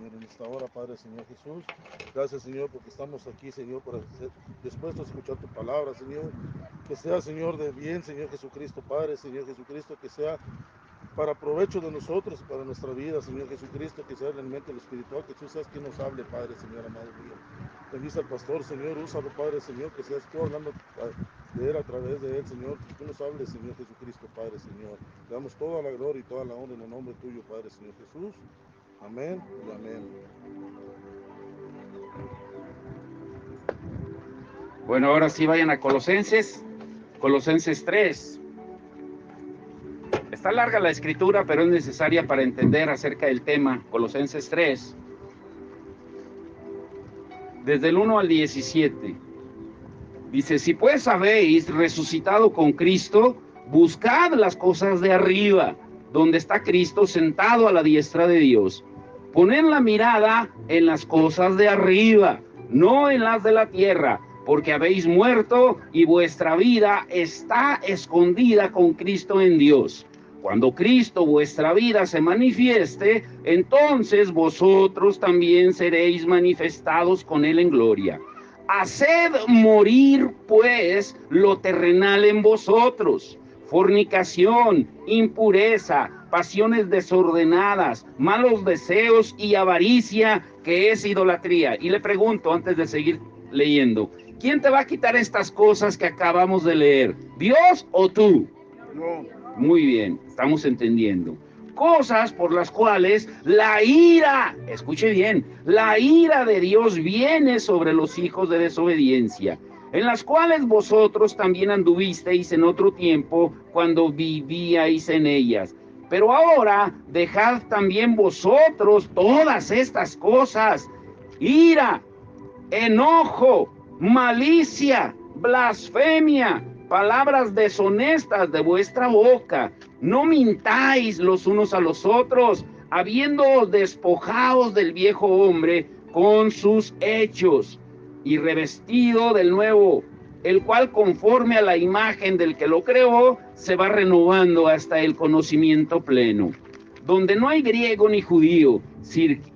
Señor, en esta hora, Padre, Señor Jesús. Gracias, Señor, porque estamos aquí, Señor, para ser dispuestos a escuchar tu palabra, Señor. Que sea, Señor, de bien, Señor Jesucristo, Padre, Señor Jesucristo, que sea para provecho de nosotros y para nuestra vida, Señor Jesucristo, que sea realmente lo espiritual, que tú seas quien nos hable, Padre, Señor, amado mío. Bendice al pastor, Señor, úsalo, Padre, Señor, que seas tú hablando de él, a través de él, Señor, que tú nos hables, Señor Jesucristo, Padre, Señor. Te damos toda la gloria y toda la honra en el nombre tuyo, Padre, Señor Jesús. Amén y amén. Bueno, ahora sí vayan a Colosenses 3. Está larga la escritura, pero es necesaria para entender acerca del tema. Colosenses 3, desde el 1 al 17. Dice, si pues habéis resucitado con Cristo, buscad las cosas de arriba, donde está Cristo sentado a la diestra de Dios. Poned la mirada en las cosas de arriba, no en las de la tierra, porque habéis muerto y vuestra vida está escondida con Cristo en Dios. Cuando Cristo vuestra vida se manifieste, entonces vosotros también seréis manifestados con Él en gloria. Haced morir, pues, lo terrenal en vosotros: fornicación, impureza, pasiones desordenadas, malos deseos y avaricia, que es idolatría. Y le pregunto, antes de seguir leyendo, ¿quién te va a quitar estas cosas que acabamos de leer? ¿Dios o tú? No. Muy bien, estamos entendiendo. Cosas por las cuales la ira, escuche bien, la ira de Dios viene sobre los hijos de desobediencia, en las cuales vosotros también anduvisteis en otro tiempo cuando vivíais en ellas. Pero ahora dejad también vosotros todas estas cosas: ira, enojo, malicia, blasfemia, palabras deshonestas de vuestra boca. No mintáis los unos a los otros, habiendo despojados del viejo hombre con sus hechos, y revestido del nuevo, el cual conforme a la imagen del que lo creó, se va renovando hasta el conocimiento pleno, donde no hay griego ni judío,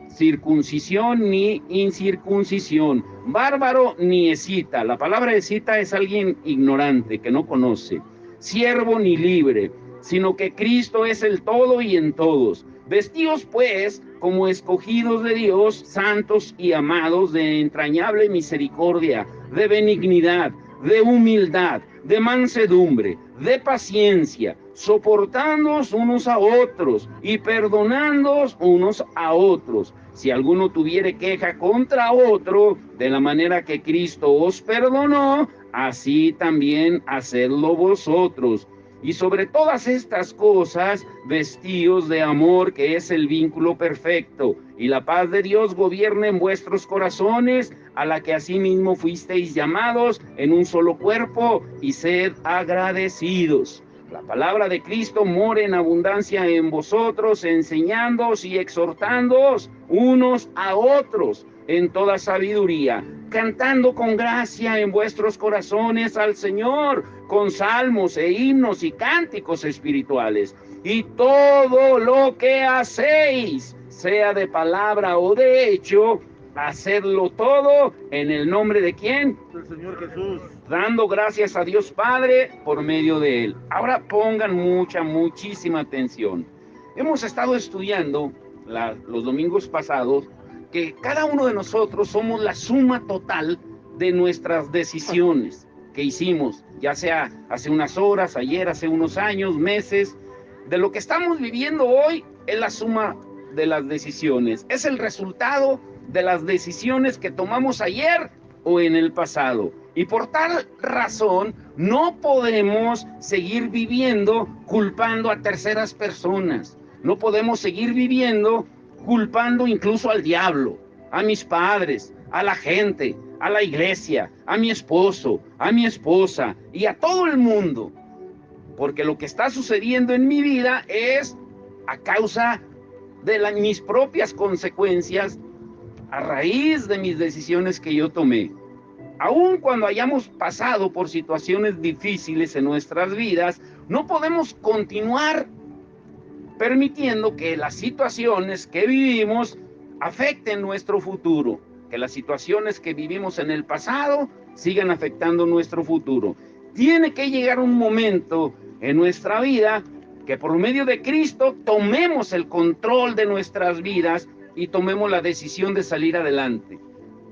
circuncisión ni incircuncisión, bárbaro ni escita. La palabra escita es alguien ignorante que no conoce, siervo ni libre, sino que Cristo es el todo y en todos. Vestíos pues como escogidos de Dios, santos y amados, de entrañable misericordia, de benignidad, de humildad, de mansedumbre, de paciencia, soportándoos unos a otros y perdonándoos unos a otros. Si alguno tuviere queja contra otro, de la manera que Cristo os perdonó, así también hacedlo vosotros. Y sobre todas estas cosas, vestíos de amor, que es el vínculo perfecto, y la paz de Dios gobierne en vuestros corazones, a la que asimismo fuisteis llamados en un solo cuerpo, y sed agradecidos. La palabra de Cristo more en abundancia en vosotros, enseñándoos y exhortándoos unos a otros en toda sabiduría, cantando con gracia en vuestros corazones al Señor, con salmos e himnos y cánticos espirituales. Y todo lo que hacéis, sea de palabra o de hecho, hacedlo todo en el nombre de ¿quién? Del Señor Jesús. Dando gracias a Dios Padre por medio de Él. Ahora pongan muchísima atención. Hemos estado estudiando los domingos pasados que cada uno de nosotros somos la suma total de nuestras decisiones que hicimos, ya sea hace unas horas, ayer, hace unos años, meses. De lo que estamos viviendo hoy es la suma de las decisiones, es el resultado de las decisiones que tomamos ayer o en el pasado. Y por tal razón no podemos seguir viviendo culpando a terceras personas. No podemos seguir viviendo culpando incluso al diablo, a mis padres, a la gente, a la iglesia, a mi esposo, a mi esposa y a todo el mundo. Porque lo que está sucediendo en mi vida es a causa de mis propias consecuencias, a raíz de mis decisiones que yo tomé. Aun cuando hayamos pasado por situaciones difíciles en nuestras vidas, no podemos continuar permitiendo que las situaciones que vivimos afecten nuestro futuro, que las situaciones que vivimos en el pasado sigan afectando nuestro futuro. Tiene que llegar un momento en nuestra vida que por medio de Cristo tomemos el control de nuestras vidas y tomemos la decisión de salir adelante.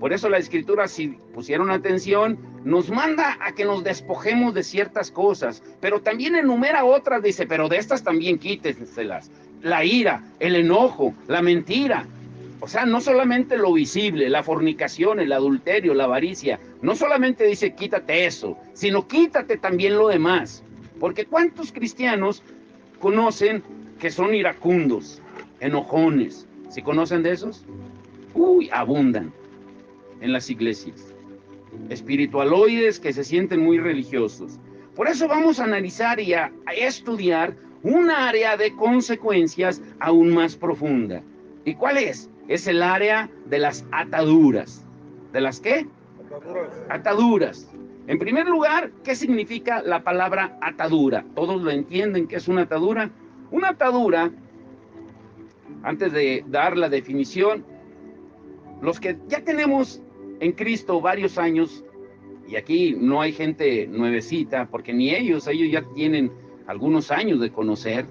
Por eso la Escritura, si pusieron atención, nos manda a que nos despojemos de ciertas cosas, pero también enumera otras, dice, pero de estas también quítenselas. La ira, el enojo, la mentira. O sea, no solamente lo visible, la fornicación, el adulterio, la avaricia. No solamente dice quítate eso, sino quítate también lo demás. Porque ¿cuántos cristianos conocen que son iracundos, enojones? ¿Sí conocen de esos? Uy, abundan en las iglesias. Espiritualoides que se sienten muy religiosos. Por eso vamos a analizar y a estudiar un área de consecuencias aún más profunda. ¿Y cuál es? Es el área de las ataduras. ¿De las qué? Ataduras. En primer lugar, ¿qué significa la palabra atadura? ¿Todos lo entienden qué es una atadura? Una atadura, antes de dar la definición, los que ya tenemos en Cristo varios años, y aquí no hay gente nuevecita, porque ni ellos ya tienen algunos años de conocer,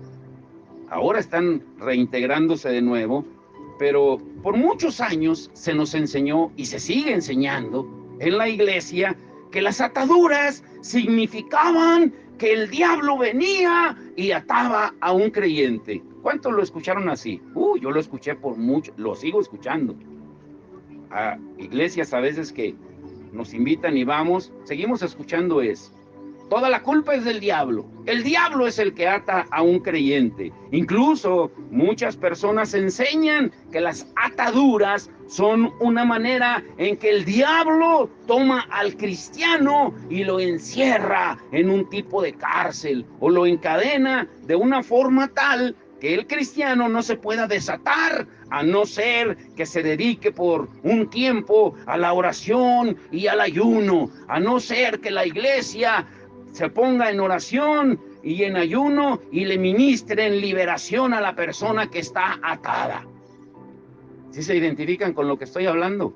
ahora están reintegrándose de nuevo, pero por muchos años se nos enseñó y se sigue enseñando en la iglesia que las ataduras significaban que el diablo venía y ataba a un creyente. ¿Cuántos lo escucharon así? Yo lo escuché por mucho, lo sigo escuchando. A iglesias a veces que nos invitan y vamos, seguimos escuchando eso. Toda la culpa es del diablo. El diablo es el que ata a un creyente. Incluso muchas personas enseñan que las ataduras son una manera en que el diablo toma al cristiano y lo encierra en un tipo de cárcel o lo encadena de una forma tal que el cristiano no se pueda desatar, a no ser que se dedique por un tiempo a la oración y al ayuno, a no ser que la iglesia se ponga en oración y en ayuno y le ministre en liberación a la persona que está atada. ¿Sí se identifican con lo que estoy hablando?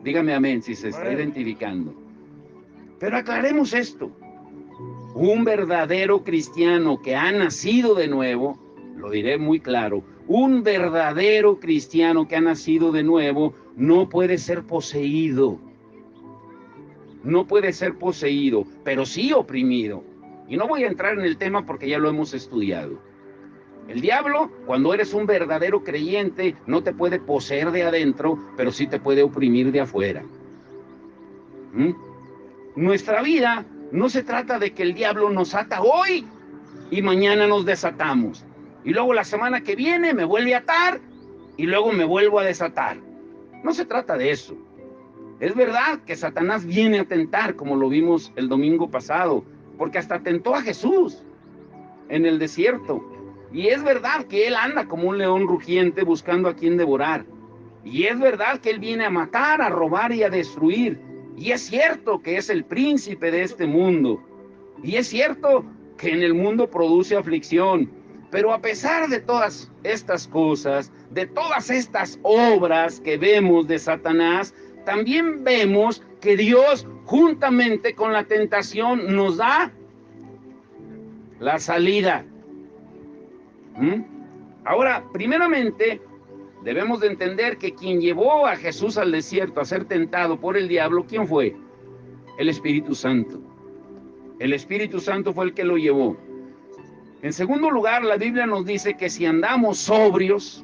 Dígame amén si se está identificando. Pero aclaremos esto. Un verdadero cristiano que ha nacido de nuevo, lo diré muy claro, un verdadero cristiano que ha nacido de nuevo no puede ser poseído. No puede ser poseído, pero sí oprimido. Y no voy a entrar en el tema porque ya lo hemos estudiado. El diablo, cuando eres un verdadero creyente, no te puede poseer de adentro, pero sí te puede oprimir de afuera. Nuestra vida no se trata de que el diablo nos ata hoy y mañana nos desatamos. Y luego la semana que viene me vuelve a atar y luego me vuelvo a desatar. No se trata de eso. Es verdad que Satanás viene a tentar, como lo vimos el domingo pasado, porque hasta tentó a Jesús en el desierto. Y es verdad que él anda como un león rugiente buscando a quien devorar. Y es verdad que él viene a matar, a robar y a destruir. Y es cierto que es el príncipe de este mundo. Y es cierto que en el mundo produce aflicción. Pero a pesar de todas estas cosas, de todas estas obras que vemos de Satanás, también vemos que Dios, juntamente con la tentación, nos da la salida. Ahora, primeramente, debemos de entender que quien llevó a Jesús al desierto a ser tentado por el diablo, ¿quién fue? El Espíritu Santo. El Espíritu Santo fue el que lo llevó. En segundo lugar, la Biblia nos dice que si andamos sobrios,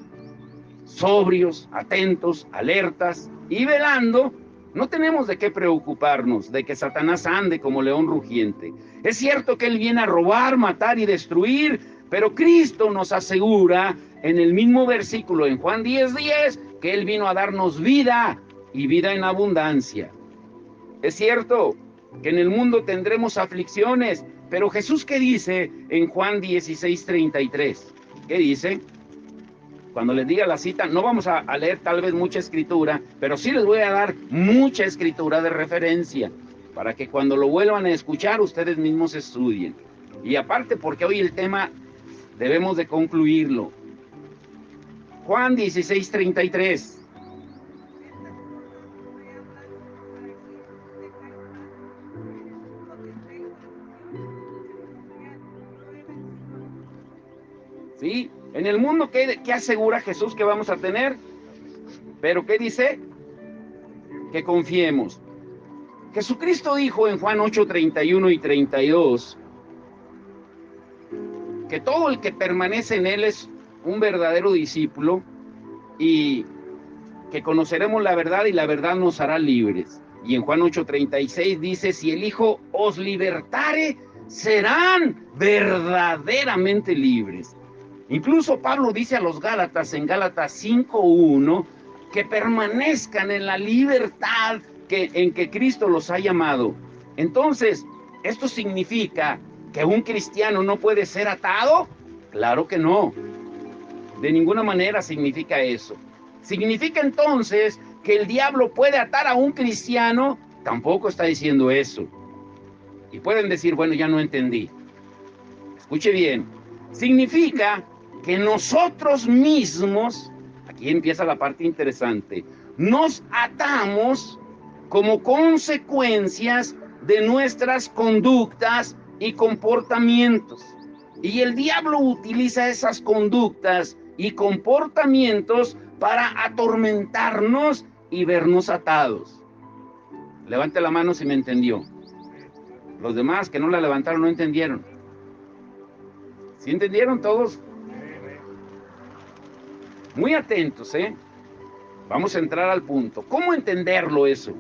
atentos, alertas y velando, no tenemos de qué preocuparnos de que Satanás ande como león rugiente. Es cierto que él viene a robar, matar y destruir, pero Cristo nos asegura en el mismo versículo en Juan 10:10 que él vino a darnos vida y vida en abundancia. Es cierto que en el mundo tendremos aflicciones, pero Jesús, ¿qué dice en Juan 16:33? ¿Qué dice? Cuando les diga la cita, no vamos a leer tal vez mucha escritura, pero sí les voy a dar mucha escritura de referencia, para que cuando lo vuelvan a escuchar, ustedes mismos estudien. Y aparte, porque hoy el tema debemos de concluirlo. Juan 16:33. En el mundo, ¿qué asegura Jesús que vamos a tener? Pero ¿qué dice? Que confiemos. Jesucristo dijo en Juan 8, 31 y 32 que todo el que permanece en él es un verdadero discípulo y que conoceremos la verdad y la verdad nos hará libres. Y en Juan 8:36 dice, si el Hijo os libertare, serán verdaderamente libres. Incluso Pablo dice a los Gálatas en Gálatas 5:1 que permanezcan en la libertad en que Cristo los ha llamado. Entonces, ¿esto significa que un cristiano no puede ser atado? Claro que no. De ninguna manera significa eso. ¿Significa entonces que el diablo puede atar a un cristiano? Tampoco está diciendo eso. Y pueden decir, bueno, ya no entendí. Escuche bien. Significa que nosotros mismos, aquí empieza la parte interesante, nos atamos como consecuencias de nuestras conductas y comportamientos. Y el diablo utiliza esas conductas y comportamientos para atormentarnos y vernos atados. Levante la mano si me entendió. Los demás que no la levantaron no entendieron. ¿Sí entendieron todos? Muy atentos, ¿eh? Vamos a entrar al punto. ¿Cómo entenderlo eso?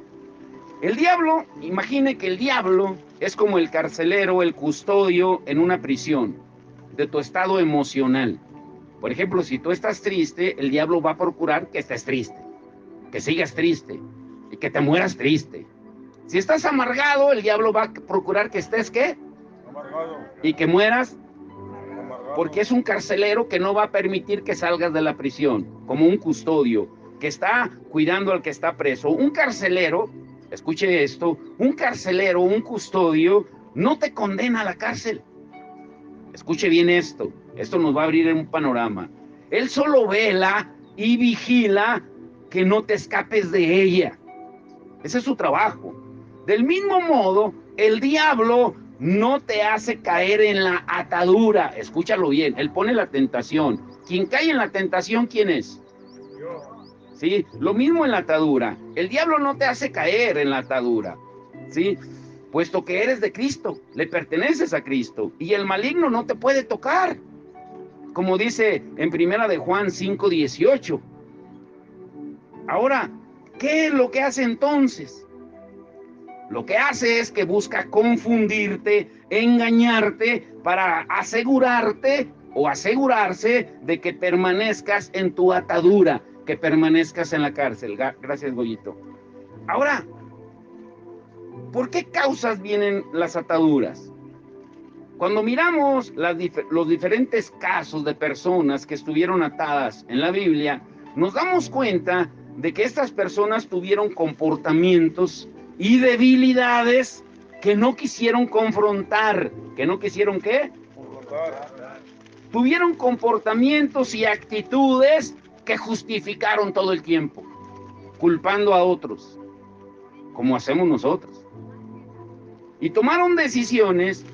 El diablo, imagine que el diablo es como el carcelero, el custodio en una prisión de tu estado emocional. Por ejemplo, si tú estás triste, el diablo va a procurar que estés triste, que sigas triste y que te mueras triste. Si estás amargado, el diablo va a procurar que estés, ¿qué? Amargado. Y que mueras, amargado. Porque es un carcelero que no va a permitir que salgas de la prisión, como un custodio que está cuidando al que está preso. Un carcelero, escuche esto, un carcelero, un custodio, no te condena a la cárcel. Escuche bien esto nos va a abrir un panorama. Él solo vela y vigila que no te escapes de ella. Ese es su trabajo. Del mismo modo, el diablo no te hace caer en la atadura. Escúchalo bien, él pone la tentación. Quien cae en la tentación, ¿quién es? Yo. ¿Sí? Lo mismo en la atadura. El diablo no te hace caer en la atadura. ¿Sí? Puesto que eres de Cristo, le perteneces a Cristo, y el maligno no te puede tocar, como dice en primera de Juan 5:18. Ahora, ¿qué es lo que hace entonces? Lo que hace es que busca confundirte, engañarte, para asegurarte o asegurarse de que permanezcas en tu atadura, que permanezcas en la cárcel. Gracias, Goyito. Ahora, ¿por qué causas vienen las ataduras? Cuando miramos los diferentes casos de personas que estuvieron atadas en la Biblia, nos damos cuenta de que estas personas tuvieron comportamientos y debilidades que no quisieron confrontar. ¿Que no quisieron qué? Tuvieron comportamientos y actitudes que justificaron todo el tiempo, culpando a otros, como hacemos nosotros. Y tomaron decisiones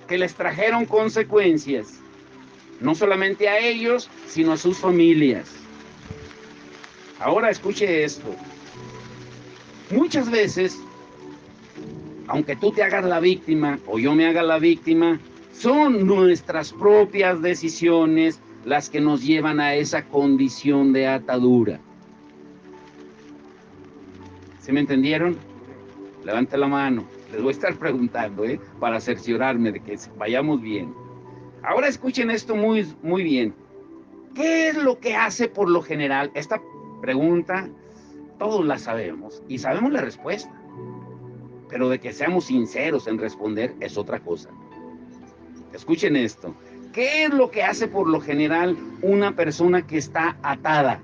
que les trajeron consecuencias, no solamente a ellos, sino a sus familias. Ahora escuche esto. Muchas veces, aunque tú te hagas la víctima o yo me haga la víctima, son nuestras propias decisiones las que nos llevan a esa condición de atadura. ¿Sí me entendieron? Levante la mano. Les voy a estar preguntando, para cerciorarme de que vayamos bien. Ahora escuchen esto muy, muy bien. ¿Qué es lo que hace por lo general? Esta pregunta todos la sabemos y sabemos la respuesta. Pero de que seamos sinceros en responder es otra cosa. Escuchen esto. ¿Qué es lo que hace por lo general una persona que está atada?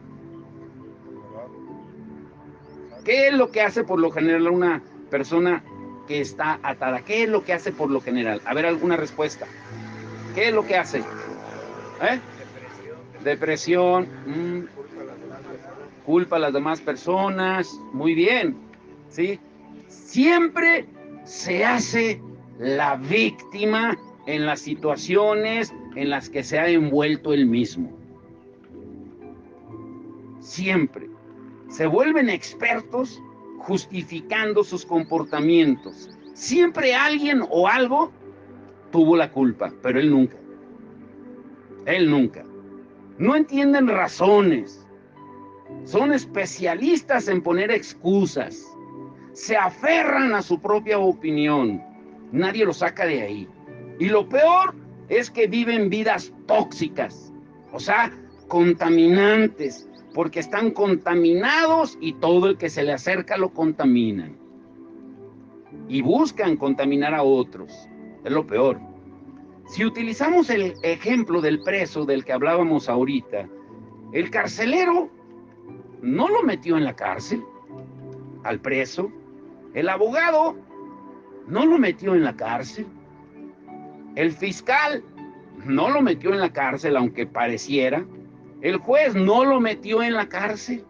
¿Qué es lo que hace por lo general una persona que está atada? ¿Qué es lo que hace por lo general? A ver, alguna respuesta. ¿Qué es lo que hace? Depresión. Culpa a las demás personas. Muy bien. ¿Sí? Siempre se hace la víctima en las situaciones en las que se ha envuelto él mismo. siempre se vuelven expertos justificando sus comportamientos. Siempre alguien o algo tuvo la culpa, pero él nunca. Él nunca. No entienden razones. Son especialistas en poner excusas. Se aferran a su propia opinión. Nadie lo saca de ahí. Y lo peor es que viven vidas tóxicas, o sea, contaminantes, porque están contaminados y todo el que se le acerca lo contaminan. Y buscan contaminar a otros. Es lo peor. Si utilizamos el ejemplo del preso del que hablábamos ahorita, el carcelero no lo metió en la cárcel, al preso. El abogado no lo metió en la cárcel. El fiscal no lo metió en la cárcel, aunque pareciera. El juez no lo metió en la cárcel.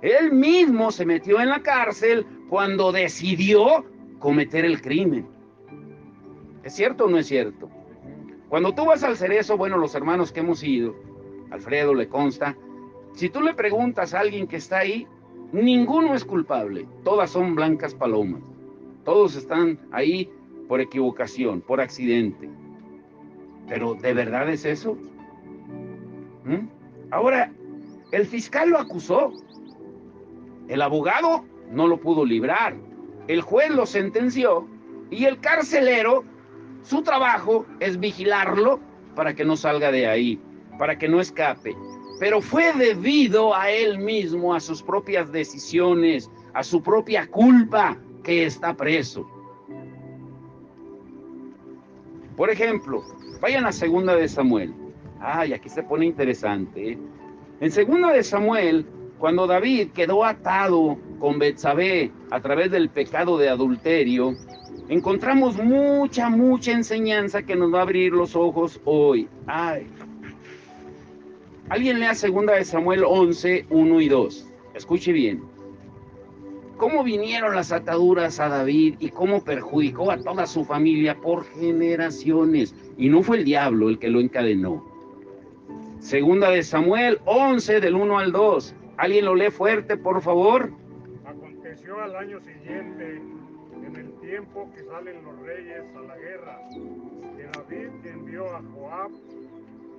Él mismo se metió en la cárcel cuando decidió cometer el crimen. ¿Es cierto o no es cierto? Cuando tú vas al Cerezo, bueno, los hermanos que hemos ido, Alfredo le consta, si tú le preguntas a alguien que está ahí, ninguno es culpable, todas son blancas palomas, todos están ahí por equivocación, por accidente. Pero ¿de verdad es eso? Ahora, el fiscal lo acusó, el abogado no lo pudo librar, el juez lo sentenció y el carcelero, su trabajo es vigilarlo para que no salga de ahí, para que no escape. Pero fue debido a él mismo, a sus propias decisiones, a su propia culpa, que está preso. Por ejemplo, vayan a 2 de Samuel. Ay, aquí se pone interesante, ¿eh? En 2 de Samuel, cuando David quedó atado con Betsabé a través del pecado de adulterio, encontramos mucha enseñanza que nos va a abrir los ojos hoy. Ay. Alguien lea 2 de Samuel 11, 1 y 2. Escuche bien. Cómo vinieron las ataduras a David y cómo perjudicó a toda su familia por generaciones. Y no fue el diablo el que lo encadenó. 2 de Samuel 11, del 1 al 2. ¿Alguien lo lee fuerte, por favor? Aconteció al año siguiente, en el tiempo que salen los reyes a la guerra, que David envió a Joab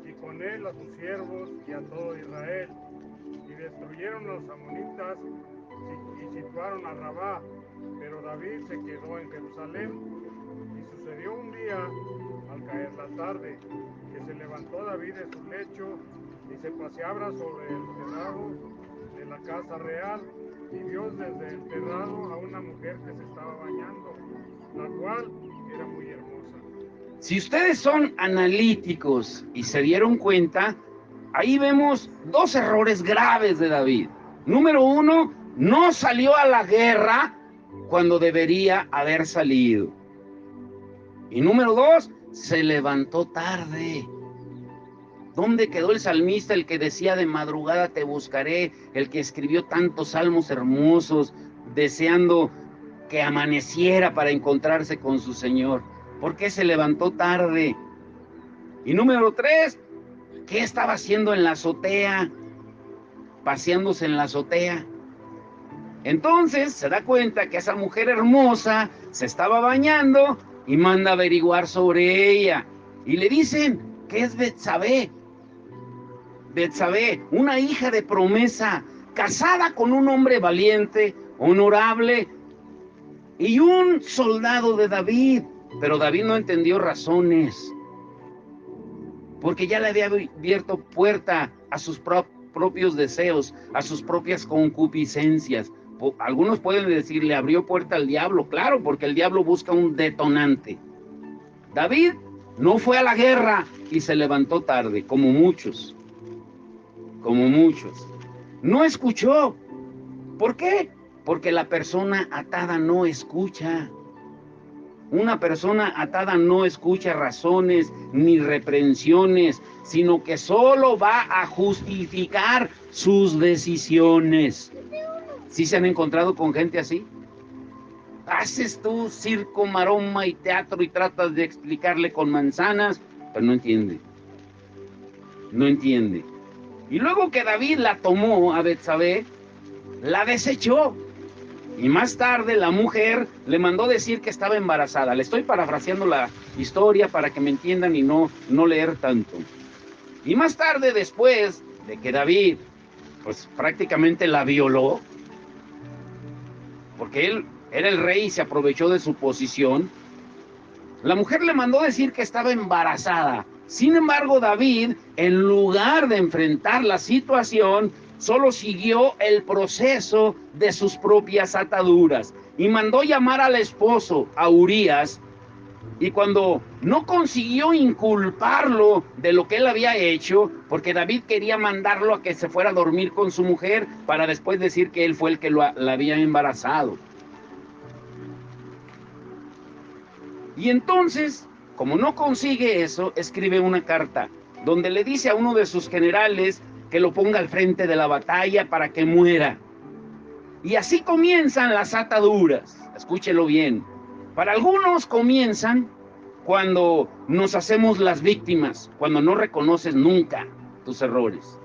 y con él a sus siervos y a todo Israel, y destruyeron a los amonitas y situaron a Rabá, pero David se quedó en Jerusalén. Y sucedió un día, al caer la tarde, que se levantó David de su lecho y se paseaba sobre el terrado de la casa real, y vio desde el terrado a una mujer que se estaba bañando, la cual era muy hermosa. Si ustedes son analíticos y se dieron cuenta, ahí vemos 2 errores graves de David. Número 1, no salió a la guerra cuando debería haber salido. Y número 2, se levantó tarde. ¿Dónde quedó el salmista, el que decía de madrugada te buscaré, el que escribió tantos salmos hermosos, deseando que amaneciera para encontrarse con su Señor? ¿Por qué se levantó tarde? Y número 3, ¿qué estaba haciendo en la azotea? Paseándose en la azotea. Entonces se da cuenta que esa mujer hermosa se estaba bañando y manda a averiguar sobre ella. Y le dicen que es Betsabé. Betsabé, una hija de promesa, casada con un hombre valiente, honorable y un soldado de David. Pero David no entendió razones, porque ya le había abierto puerta a sus propios deseos, a sus propias concupiscencias. Algunos pueden decir, le abrió puerta al diablo. Claro, porque el diablo busca un detonante. David no fue a la guerra y se levantó tarde, como muchos. No escuchó. ¿Por qué? Porque la persona atada no escucha. Una persona atada no escucha razones ni reprensiones, sino que solo va a justificar sus decisiones. ¿Sí se han encontrado con gente así? Haces tú circo, maroma y teatro y tratas de explicarle con manzanas, pero no entiende. Y luego que David la tomó a Betsabé, la desechó. Y más tarde la mujer le mandó decir que estaba embarazada. Le estoy parafraseando la historia para que me entiendan y no leer tanto. Y más tarde, después de que David, pues prácticamente la violó, porque él era el rey y se aprovechó de su posición, la mujer le mandó decir que estaba embarazada. Sin embargo, David, en lugar de enfrentar la situación, solo siguió el proceso de sus propias ataduras y mandó llamar al esposo, a Urías, y cuando no consiguió inculparlo de lo que él había hecho, porque David quería mandarlo a que se fuera a dormir con su mujer para después decir que él fue el que la había embarazado. Y entonces, como no consigue eso, escribe una carta donde le dice a uno de sus generales que lo ponga al frente de la batalla para que muera. Y así comienzan las ataduras. Escúchelo bien. Para algunos comienzan cuando nos hacemos las víctimas, cuando no reconoces nunca tus errores,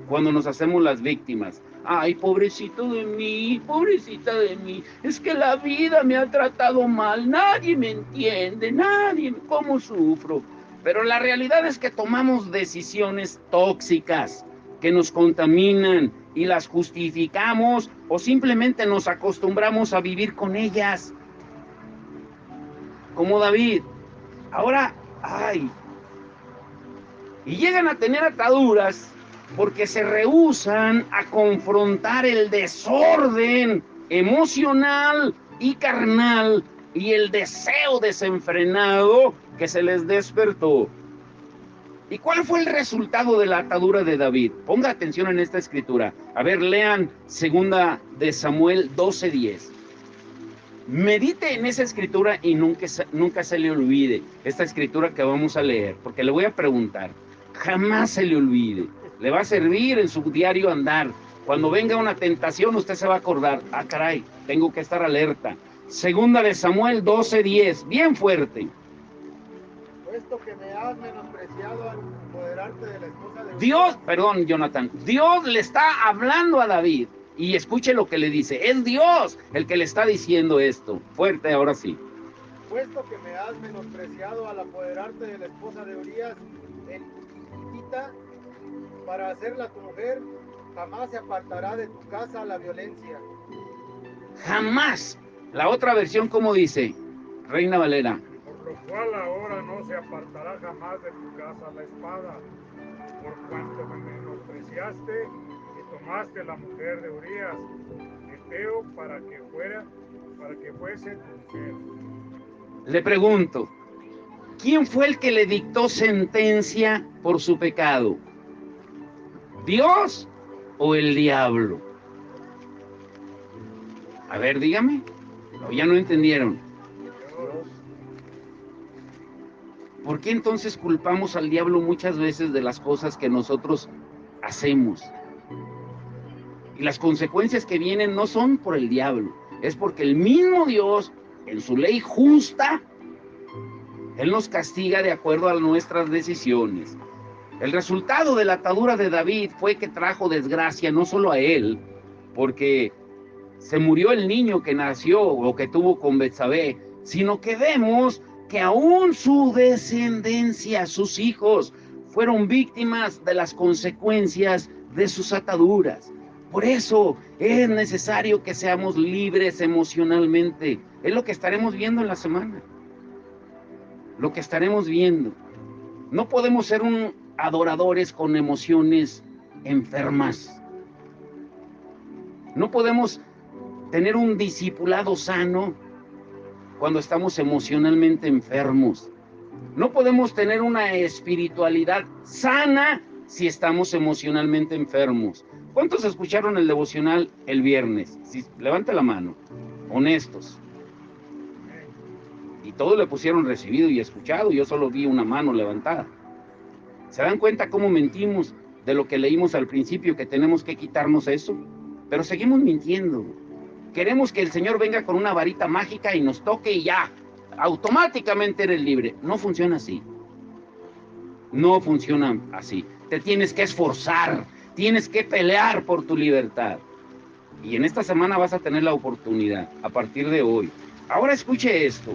cuando nos hacemos las víctimas. Ay, pobrecito de mí, pobrecita de mí, es que la vida me ha tratado mal, nadie me entiende, cómo sufro. Pero la realidad es que tomamos decisiones tóxicas que nos contaminan y las justificamos o simplemente nos acostumbramos a vivir con ellas. Como David. Ahora, y llegan a tener ataduras porque se rehúsan a confrontar el desorden emocional y carnal y el deseo desenfrenado que se les despertó. ¿Y cuál fue el resultado de la atadura de David? Ponga atención en esta escritura. A ver, lean 2 de Samuel 12:10. Medite en esa escritura y nunca se le olvide esta escritura que vamos a leer, porque le voy a preguntar. Jamás se le olvide. Le va a servir en su diario andar. Cuando venga una tentación, usted se va a acordar. Ah, caray, tengo que estar alerta. 2 de Samuel 12:10, bien fuerte. Puesto que me has menospreciado al apoderarte de la esposa de Jonathan, Dios le está hablando a David. Y escuche lo que le dice. Es Dios el que le está diciendo esto. Fuerte, ahora sí. Puesto que me has menospreciado al apoderarte de la esposa de Urías, el hitita, para hacerla tu mujer, jamás se apartará de tu casa la violencia. Jamás. La otra versión, ¿cómo dice? Reina Valera. Por lo cual ahora no se apartará jamás de tu casa la espada, por cuanto me menospreciaste y tomaste la mujer de Urías, Eteo, para que fuese tu mujer. Le pregunto, ¿quién fue el que le dictó sentencia por su pecado? ¿Dios o el diablo? A ver, dígame. No, ya no entendieron. ¿Por qué entonces culpamos al diablo muchas veces de las cosas que nosotros hacemos? Y las consecuencias que vienen no son por el diablo, es porque el mismo Dios, en su ley justa, Él nos castiga de acuerdo a nuestras decisiones. El resultado de la atadura de David fue que trajo desgracia no solo a él, porque se murió el niño que nació o que tuvo con Betsabé, sino que vemos que aún su descendencia, sus hijos, fueron víctimas de las consecuencias de sus ataduras. Por eso es necesario que seamos libres emocionalmente. Es lo que estaremos viendo en la semana. Lo que estaremos viendo. No podemos ser adoradores con emociones enfermas. No podemos tener un discipulado sano cuando estamos emocionalmente enfermos. No podemos tener una espiritualidad sana si estamos emocionalmente enfermos. ¿Cuántos escucharon el devocional el viernes? Sí, levante la mano, honestos. Y todos le pusieron recibido y escuchado, yo solo vi una mano levantada. ¿Se dan cuenta cómo mentimos de lo que leímos al principio, que tenemos que quitarnos eso? Pero seguimos mintiendo. Queremos que el Señor venga con una varita mágica y nos toque y ya, automáticamente eres libre. No funciona así. No funciona así. te tienes que esforzar, tienes que pelear por tu libertad. Y en esta semana vas a tener la oportunidad, a partir de hoy. Ahora escuche esto.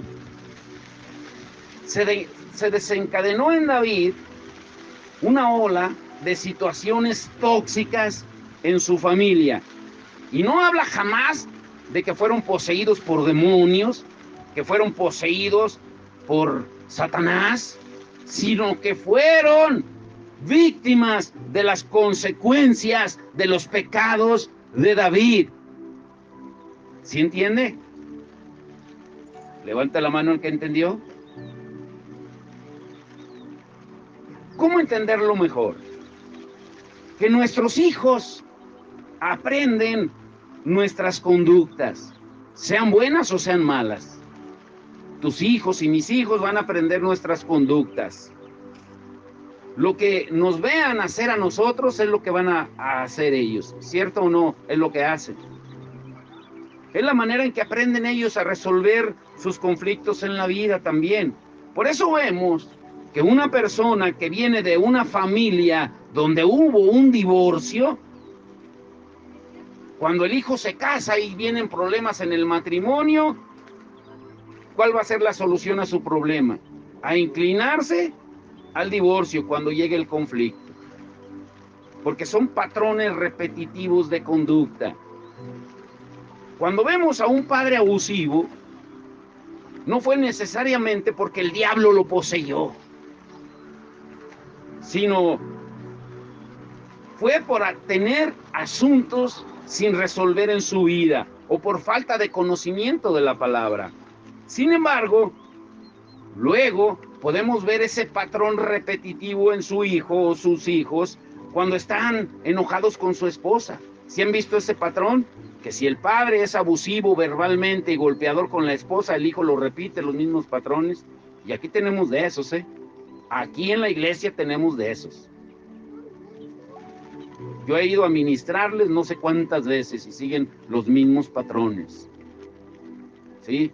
Se desencadenó en David una ola de situaciones tóxicas en su familia. Y no habla jamás de que fueron poseídos por demonios, que fueron poseídos por Satanás, sino que fueron víctimas de las consecuencias de los pecados de David. ¿Sí entiende? Levanta la mano el que entendió. ¿Cómo entenderlo mejor? Que nuestros hijos aprenden nuestras conductas, sean buenas o sean malas. Tus hijos y mis hijos van a aprender nuestras conductas. Lo que nos vean hacer a nosotros es lo que van a hacer ellos, ¿cierto o no? Es lo que hacen. Es la manera en que aprenden ellos a resolver sus conflictos en la vida también. Por eso vemos que una persona que viene de una familia donde hubo un divorcio, cuando el hijo se casa y vienen problemas en el matrimonio, ¿cuál va a ser la solución a su problema? A inclinarse al divorcio cuando llegue el conflicto. Porque son patrones repetitivos de conducta. Cuando vemos a un padre abusivo, no fue necesariamente porque el diablo lo poseyó, sino fue por tener asuntos sin resolver en su vida o por falta de conocimiento de la palabra. Sin embargo, luego podemos ver ese patrón repetitivo en su hijo o sus hijos cuando están enojados con su esposa. ¿Sí han visto ese patrón? Que si el padre es abusivo verbalmente y golpeador con la esposa, el hijo lo repite, los mismos patrones. Y aquí tenemos de esos, ¿eh? Aquí en la iglesia tenemos de esos. Yo he ido a ministrarles no sé cuántas veces y siguen los mismos patrones. ¿Sí?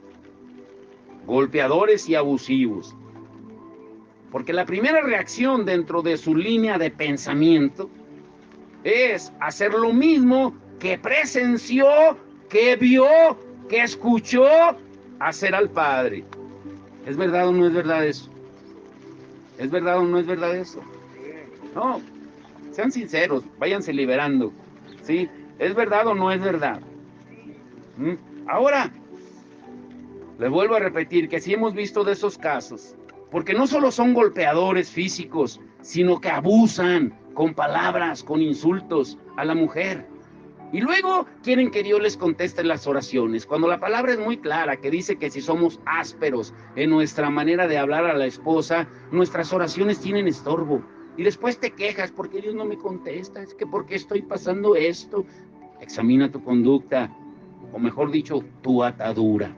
Golpeadores y abusivos. Porque la primera reacción dentro de su línea de pensamiento es hacer lo mismo que presenció, que vio, que escuchó hacer al padre. ¿Es verdad o no es verdad eso? ¿Es verdad o no es verdad eso? No, sean sinceros, váyanse liberando. ¿Sí? ¿Es verdad o no es verdad? Ahora, les vuelvo a repetir que sí hemos visto de esos casos, porque no solo son golpeadores físicos, sino que abusan con palabras, con insultos a la mujer. Y luego quieren que Dios les conteste las oraciones, cuando la palabra es muy clara, que dice que si somos ásperos en nuestra manera de hablar a la esposa, nuestras oraciones tienen estorbo. Y después te quejas, porque Dios no me contesta, es que porque estoy pasando esto. Examina tu conducta, o mejor dicho, tu atadura.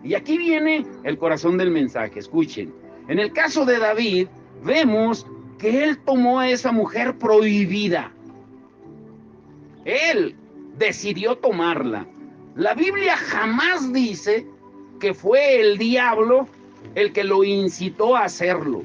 Y aquí viene el corazón del mensaje, escuchen. En el caso de David, vemos que él tomó a esa mujer prohibida. Él decidió tomarla. La Biblia jamás dice que fue el diablo el que lo incitó a hacerlo.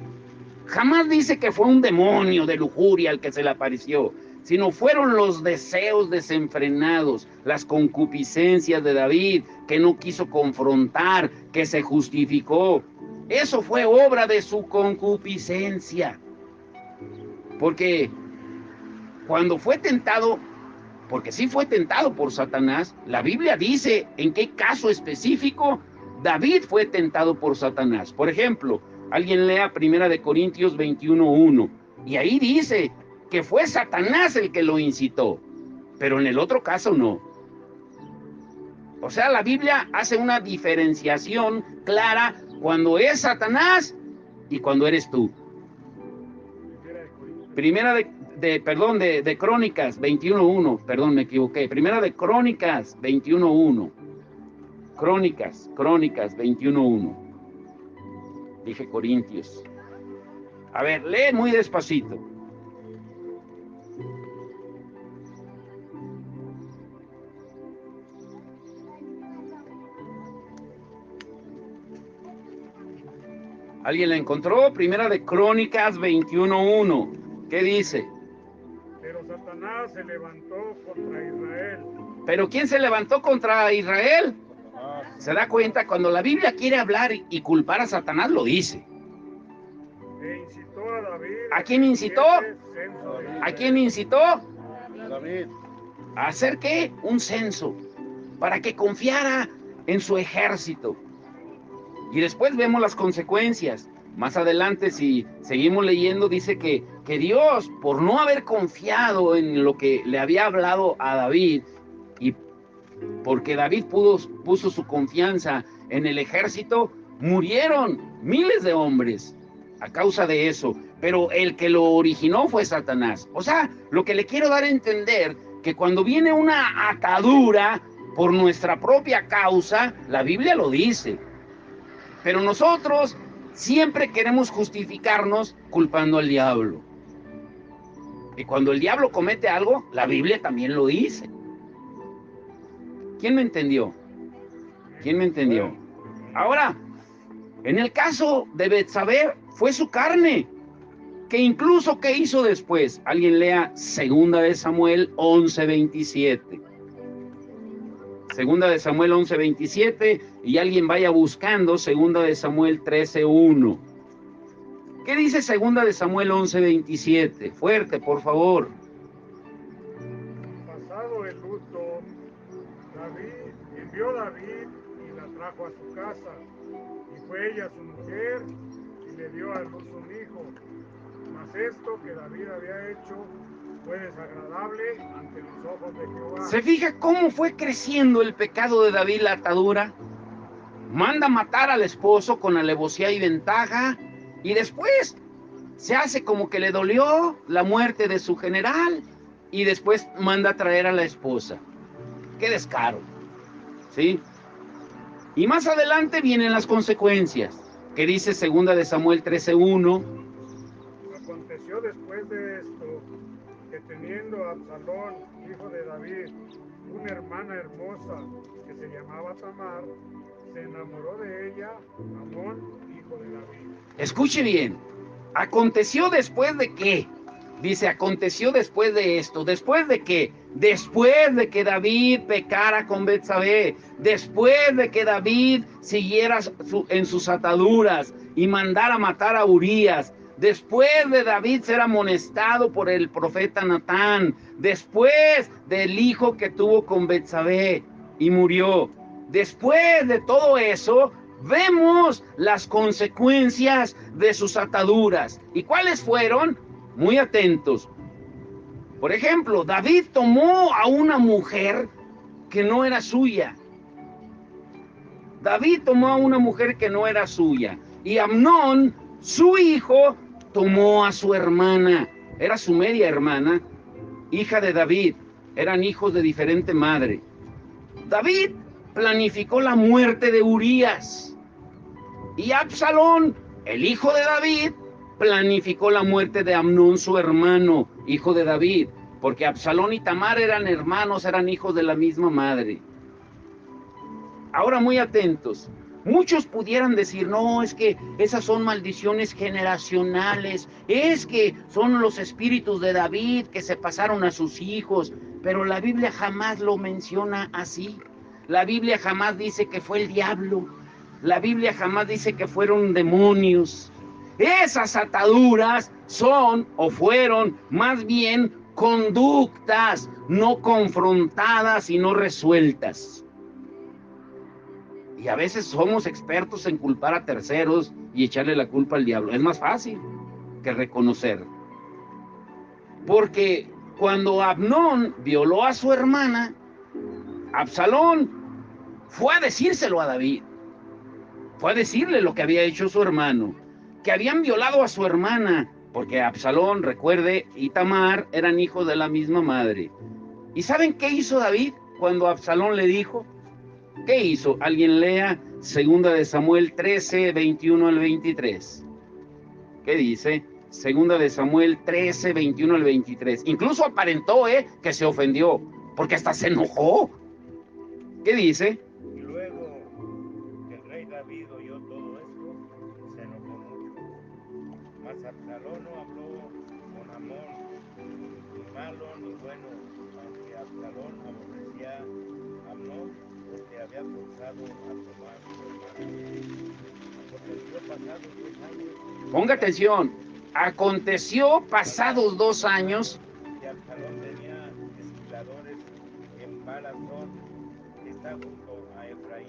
Jamás dice que fue un demonio de lujuria el que se le apareció, sino fueron los deseos desenfrenados, las concupiscencias de David, que no quiso confrontar, que se justificó. Eso fue obra de su concupiscencia. Porque cuando fue tentado, porque sí fue tentado por Satanás, la Biblia dice en qué caso específico David fue tentado por Satanás. Por ejemplo, alguien lea 1 Corintios 21:1, y ahí dice que fue Satanás el que lo incitó, pero en el otro caso no. O sea, la Biblia hace una diferenciación clara cuando es Satanás y cuando eres tú. Primera de Crónicas 21:1, perdón, me equivoqué. Primera de Crónicas 21:1. Crónicas 21:1. Dije Corintios. A ver, lee muy despacito. ¿Alguien la encontró? Primera de Crónicas 21:1. ¿Qué dice? Pero Satanás se levantó contra Israel. ¿Pero quién se levantó contra Israel? ¿Se da cuenta? Cuando la Biblia quiere hablar y culpar a Satanás, lo dice. E incitó a David. ¿A quién que incitó? hiciese censo de ¿A Israel. quién incitó? David. ¿A hacer qué? Un censo. Para que confiara en su ejército. Y después vemos las consecuencias. Más adelante, si seguimos leyendo, dice que Dios, por no haber confiado en lo que le había hablado a David, y porque David puso su confianza en el ejército, murieron miles de hombres a causa de eso. Pero el que lo originó fue Satanás. O sea, lo que le quiero dar a entender, que cuando viene una atadura por nuestra propia causa, la Biblia lo dice. Pero nosotros siempre queremos justificarnos culpando al diablo. Y cuando el diablo comete algo, la Biblia también lo dice. ¿Quién me entendió? ¿Quién me entendió? Ahora, en el caso de Betsabé, fue su carne. Que incluso, ¿qué hizo después? Alguien lea 2 de Samuel 11:27. 2 de Samuel 11:27, y alguien vaya buscando 2 de Samuel 13:1. ¿Qué dice 2 de Samuel 11:27? Fuerte, por favor. Pasado el luto, envió David y la trajo a su casa, y fue ella su mujer, y le dio a luz un hijo. Mas esto que David había hecho fue desagradable ante los ojos de Jehová. ¿Se fija cómo fue creciendo el pecado de David, la atadura? Manda matar al esposo con alevosía y ventaja, y después se hace como que le dolió la muerte de su general, y después manda traer a la esposa. ¡Qué descaro! ¿Sí? Y más adelante vienen las consecuencias, que dice 2 de Samuel 13:1. Aconteció después de esto, que teniendo a Absalón, hijo de David, una hermana hermosa que se llamaba Tamar, se enamoró de ella Amnón, hijo de David. Escuche bien. ¿Aconteció después de qué? Dice, aconteció después de esto. ¿Después de qué? Después de que David pecara con Betsabé. Después de que David siguiera en sus ataduras y mandara matar a Urías. Después de David ser amonestado por el profeta Natán. Después del hijo que tuvo con Betsabé y murió. Después de todo eso, vemos las consecuencias de sus ataduras. ¿Y cuáles fueron? Muy atentos. Por ejemplo, David tomó a una mujer que no era suya. David tomó a una mujer que no era suya. Y Amnón, su hijo, tomó a su hermana. Era su media hermana, hija de David. Eran hijos de diferente madre. David planificó la muerte de Urías. Y Absalón, el hijo de David, planificó la muerte de Amnón, su hermano, hijo de David, porque Absalón y Tamar eran hermanos, eran hijos de la misma madre. Ahora muy atentos. Muchos pudieran decir, no, es que esas son maldiciones generacionales, es que son los espíritus de David que se pasaron a sus hijos, pero la Biblia jamás lo menciona así. La Biblia jamás dice que fue el diablo. La Biblia jamás dice que fueron demonios. Esas ataduras son o fueron más bien conductas no confrontadas y no resueltas. Y a veces somos expertos en culpar a terceros y echarle la culpa al diablo. Es más fácil que reconocer. Porque cuando Amnón violó a su hermana, Absalón fue a decírselo a David. Fue a decirle lo que había hecho su hermano, que habían violado a su hermana, porque Absalón, recuerde, y Tamar eran hijos de la misma madre. ¿Y saben qué hizo David cuando Absalón le dijo? ¿Qué hizo? Alguien lea 2 de Samuel 13, 21 al 23. ¿Qué dice? 2 de Samuel 13, 21 al 23. Incluso aparentó que se ofendió, porque hasta se enojó. ¿Qué dice? Y luego que el rey David oyó todo esto, se enojó mucho. Mas Absalón no habló con amor bueno, aunque Absalón aborrecía a Amnón, porque había forzado a tomar su hermano. Aconteció pasados 2 años. Ponga atención. Aconteció pasados 2 años. Que Absalón tenía esquiladores en Balasón, que está junto a Efraín,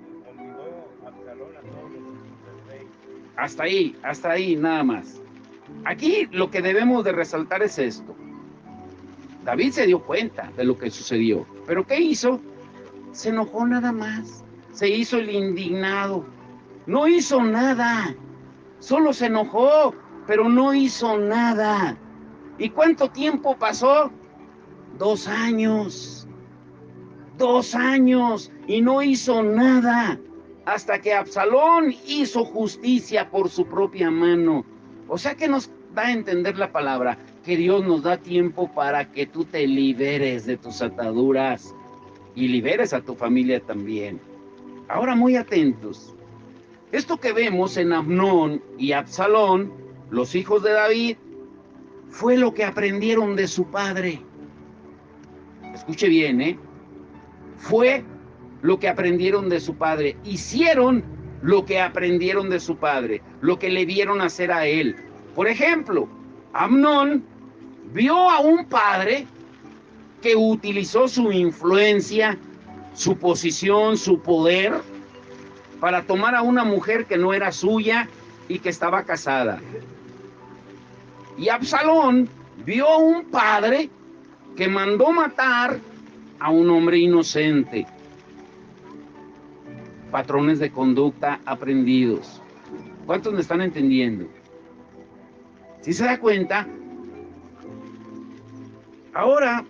y convidó a Absalón a todos los hijos del rey. Hasta ahí, nada más. Aquí lo que debemos de resaltar es esto. David se dio cuenta de lo que sucedió. ¿Pero qué hizo? Se enojó nada más. Se hizo el indignado. No hizo nada. Solo se enojó, pero no hizo nada. ¿Y cuánto tiempo pasó? 2 años. 2 años. Y no hizo nada. Hasta que Absalón hizo justicia por su propia mano. O sea que nos da a entender la palabra, que Dios nos da tiempo para que tú te liberes de tus ataduras y liberes a tu familia también. Ahora muy atentos. Esto que vemos en Amnón y Absalón, los hijos de David, fue lo que aprendieron de su padre. Escuche bien, ¿eh? Fue lo que aprendieron de su padre. Hicieron lo que aprendieron de su padre, lo que le vieron hacer a él. Por ejemplo, Amnón vio a un padre que utilizó su influencia, su posición, su poder, para tomar a una mujer que no era suya y que estaba casada. Y Absalón vio a un padre que mandó matar a un hombre inocente. Patrones de conducta aprendidos. ¿Cuántos me están entendiendo? ¿Sí se da cuenta? Ahora,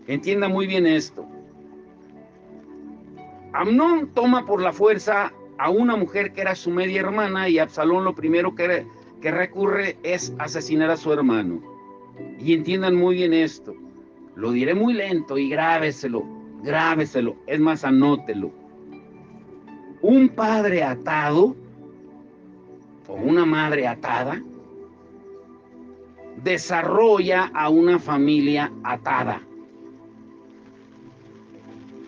entienda muy bien esto. Amnón toma por la fuerza a una mujer que era su media hermana y Absalón lo primero que recurre es asesinar a su hermano. Y entiendan muy bien esto. Lo diré muy lento y grábeselo. Es más, anótelo. Un padre atado o una madre atada desarrolla a una familia atada.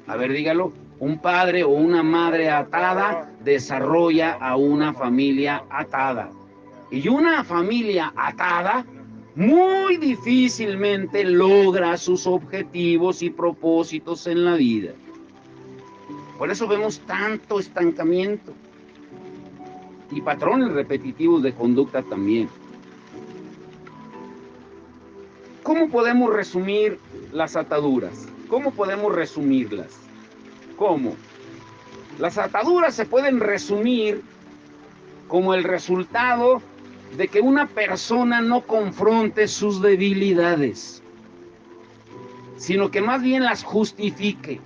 A ver, dígalo. Un padre o una madre atada desarrolla a una familia atada. Y una familia atada muy difícilmente logra sus objetivos y propósitos en la vida. Por eso vemos tanto estancamiento y patrones repetitivos de conducta también. ¿Cómo podemos resumir las ataduras? ¿Cómo podemos resumirlas? ¿Cómo? Las ataduras se pueden resumir como el resultado de que una persona no confronte sus debilidades, sino que más bien las justifique.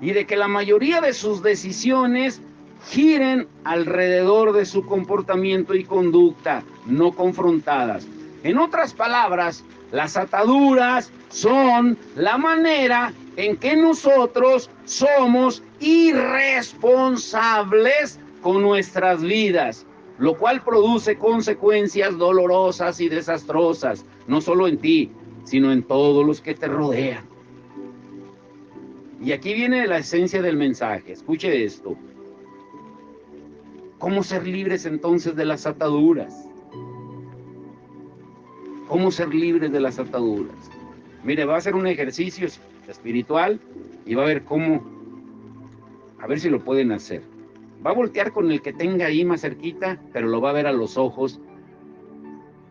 Y de que la mayoría de sus decisiones giren alrededor de su comportamiento y conducta, no confrontadas. En otras palabras, las ataduras son la manera en que nosotros somos irresponsables con nuestras vidas, lo cual produce consecuencias dolorosas y desastrosas, no solo en ti, sino en todos los que te rodean. Y aquí viene la esencia del mensaje. Escuche esto. ¿Cómo ser libres entonces de las ataduras? ¿Cómo ser libres de las ataduras? Mire, va a hacer un ejercicio espiritual y va a ver cómo, a ver si lo pueden hacer. Va a voltear con el que tenga ahí más cerquita, pero lo va a ver a los ojos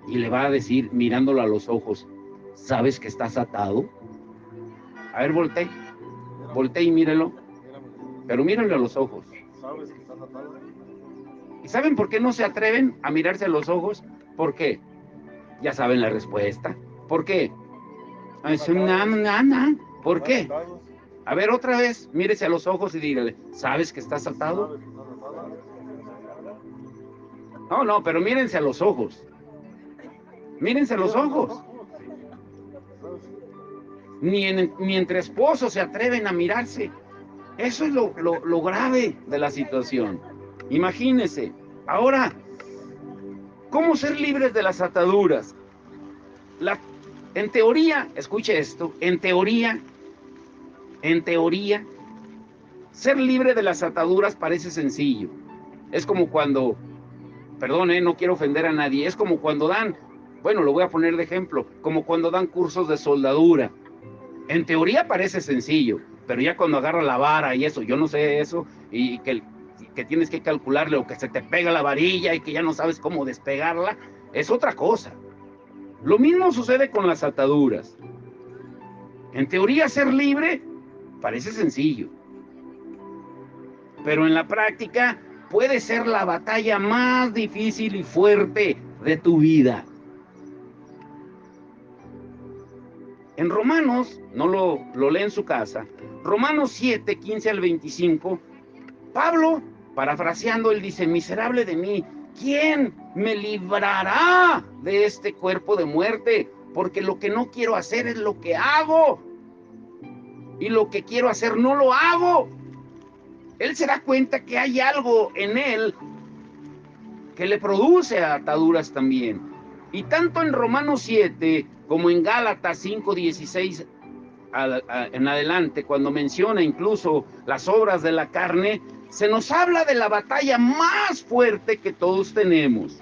y le va a decir, mirándolo a los ojos, ¿sabes que estás atado? A ver, voltee y mírelo, pero míralo a los ojos. ¿Sabes que estás atado? ¿Y saben por qué no se atreven a mirarse a los ojos? ¿Por qué? Ya saben la respuesta. ¿Por qué? ¿Por qué? A ver, otra vez, mírese a los ojos y dígale, ¿sabes que estás atado? No, pero mírense a los ojos. Mírense a los ojos. Ni entre esposos se atreven a mirarse. Eso es lo grave de la situación. Imagínense. Ahora, ¿Cómo ser libres de las ataduras? En teoría, escuche esto, en teoría, ser libre de las ataduras parece sencillo. Es como cuando, perdón, no quiero ofender a nadie, es como cuando dan, bueno, lo voy a poner de ejemplo, como cuando dan cursos de soldadura. En teoría parece sencillo, pero ya cuando agarra la vara y eso, yo no sé eso, y que tienes que calcularle o que se te pega la varilla y que ya no sabes cómo despegarla, es otra cosa. Lo mismo sucede con las ataduras. En teoría ser libre parece sencillo, pero en la práctica puede ser la batalla más difícil y fuerte de tu vida. En Romanos, no lo lee en su casa, Romanos 7, 15 al 25, Pablo, parafraseando, él dice: miserable de mí, ¿quién me librará de este cuerpo de muerte? Porque lo que no quiero hacer es lo que hago, y lo que quiero hacer no lo hago. Él se da cuenta que hay algo en él que le produce ataduras también. Y tanto en Romanos 7 como en Gálatas 5, 16 en adelante, cuando menciona incluso las obras de la carne, se nos habla de la batalla más fuerte que todos tenemos.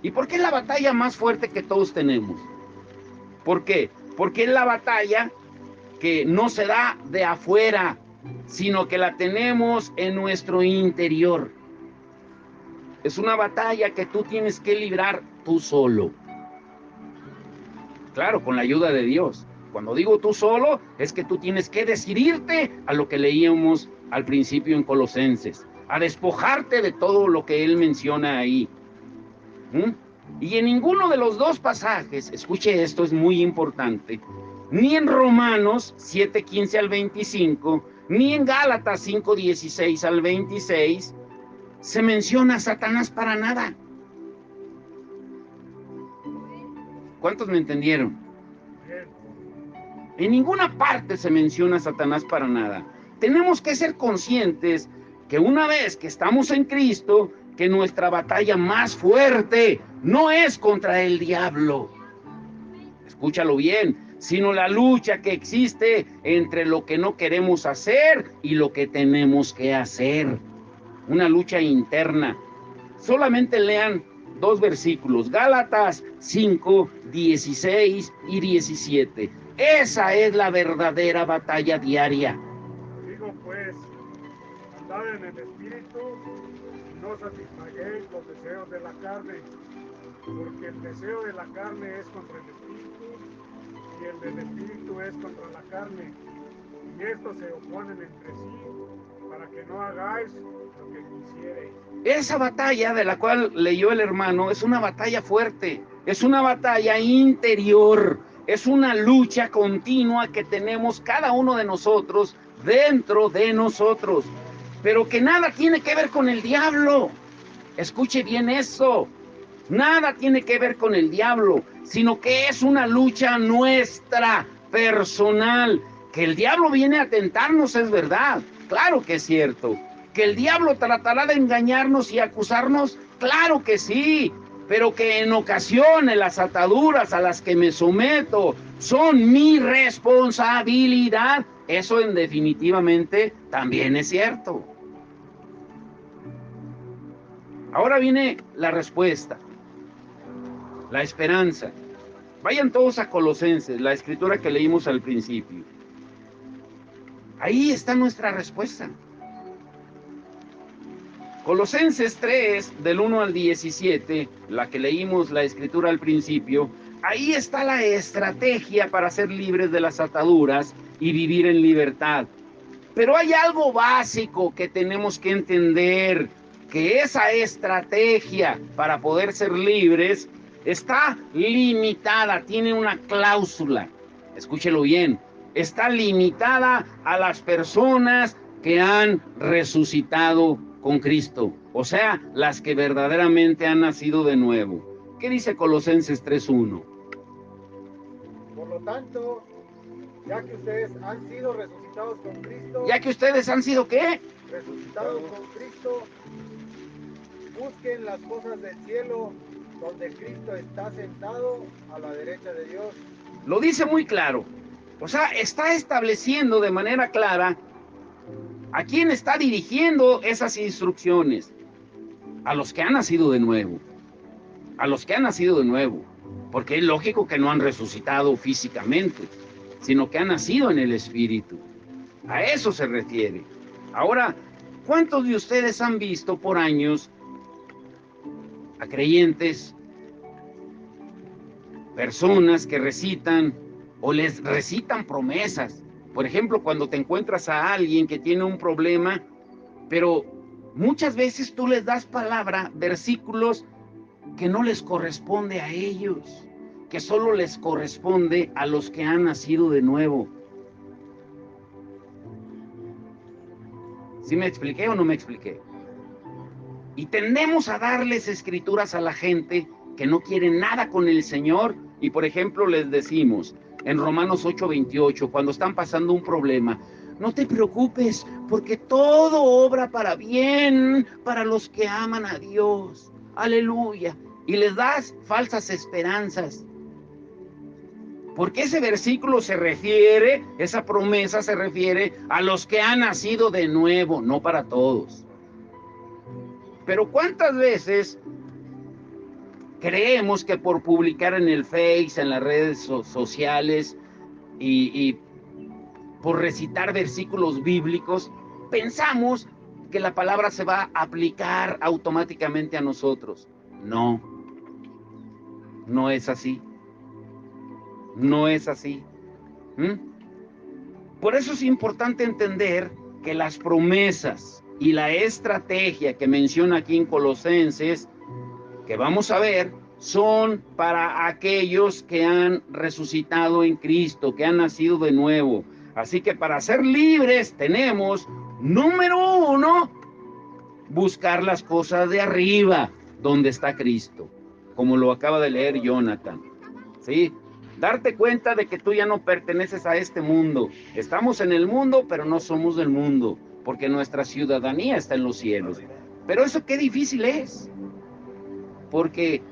¿Y por qué es la batalla más fuerte que todos tenemos? ¿Por qué? Porque es la batalla que no se da de afuera, sino que la tenemos en nuestro interior. Es una batalla que tú tienes que librar tú solo. Claro, con la ayuda de Dios. Cuando digo tú solo, es que tú tienes que decidirte a lo que leíamos al principio en Colosenses, a despojarte de todo lo que él menciona ahí. Y en ninguno de los dos pasajes, escuche esto, es muy importante, ni en Romanos 7, 15 al 25, ni en Gálatas 5, 16 al 26, se menciona a Satanás para nada. ¿Cuántos me entendieron? En ninguna parte se menciona a Satanás para nada. Tenemos que ser conscientes que una vez que estamos en Cristo, que nuestra batalla más fuerte no es contra el diablo. Escúchalo bien, sino la lucha que existe entre lo que no queremos hacer y lo que tenemos que hacer. Una lucha interna. Solamente lean 2 versículos, Gálatas 5, 16 y 17. Esa es la verdadera batalla diaria. Digo pues, andad en el Espíritu, y no satisfagáis los deseos de la carne, porque el deseo de la carne es contra el Espíritu, y el del Espíritu es contra la carne, y estos se oponen entre sí, para que no hagáis lo que quisierais. Esa batalla de la cual leyó el hermano es una batalla fuerte, es una batalla interior, es una lucha continua que tenemos cada uno de nosotros dentro de nosotros, pero que nada tiene que ver con el diablo. Escuche bien eso, nada tiene que ver con el diablo, sino que es una lucha nuestra, personal. Que el diablo viene a tentarnos es verdad, claro que es cierto. Que el diablo tratará de engañarnos y acusarnos, claro que sí, pero que en ocasiones las ataduras a las que me someto son mi responsabilidad, eso en definitivamente también es cierto. Ahora viene la respuesta, la esperanza. Vayan todos a Colosenses, la escritura que leímos al principio. Ahí está nuestra respuesta. Colosenses 3, del 1 al 17, la que leímos la escritura al principio, ahí está la estrategia para ser libres de las ataduras y vivir en libertad. Pero hay algo básico que tenemos que entender, que esa estrategia para poder ser libres está limitada, tiene una cláusula. Escúchelo bien, está limitada a las personas que han resucitado con Cristo, o sea, las que verdaderamente han nacido de nuevo. ¿Qué dice Colosenses 3:1? Por lo tanto, ya que ustedes han sido resucitados con Cristo, ¿Ya que ustedes han sido qué? resucitados con Cristo, busquen las cosas del cielo, donde Cristo está sentado a la derecha de Dios. Lo dice muy claro. O sea, está estableciendo de manera clara a quién está dirigiendo esas instrucciones. A los que han nacido de nuevo. A los que han nacido de nuevo. Porque es lógico que no han resucitado físicamente, sino que han nacido en el Espíritu. A eso se refiere. Ahora, ¿cuántos de ustedes han visto por años a creyentes, personas que recitan o les recitan promesas? Por ejemplo, cuando te encuentras a alguien que tiene un problema, pero muchas veces tú les das palabra, versículos que no les corresponde a ellos, que solo les corresponde a los que han nacido de nuevo. ¿Sí me expliqué o no me expliqué? Y tendemos a darles escrituras a la gente que no quiere nada con el Señor, y por ejemplo les decimos en Romanos 8:28, cuando están pasando un problema, no te preocupes, porque todo obra para bien para los que aman a Dios. Aleluya. Y les das falsas esperanzas. Porque ese versículo se refiere, esa promesa se refiere a los que han nacido de nuevo, no para todos. Pero ¿cuántas veces creemos que por publicar en el Face, en las redes sociales y por recitar versículos bíblicos, pensamos que la palabra se va a aplicar automáticamente a nosotros? No, no es así. No es así. Por eso es importante entender que las promesas y la estrategia que menciona aquí en Colosenses, que vamos a ver, son para aquellos que han resucitado en Cristo, que han nacido de nuevo. Así que para ser libres tenemos, número uno, buscar las cosas de arriba, donde está Cristo, como lo acaba de leer Jonathan. ¿Sí? Darte cuenta de que tú ya no perteneces a este mundo. Estamos en el mundo, pero no somos del mundo, porque nuestra ciudadanía está en los cielos. Pero eso qué difícil es, porque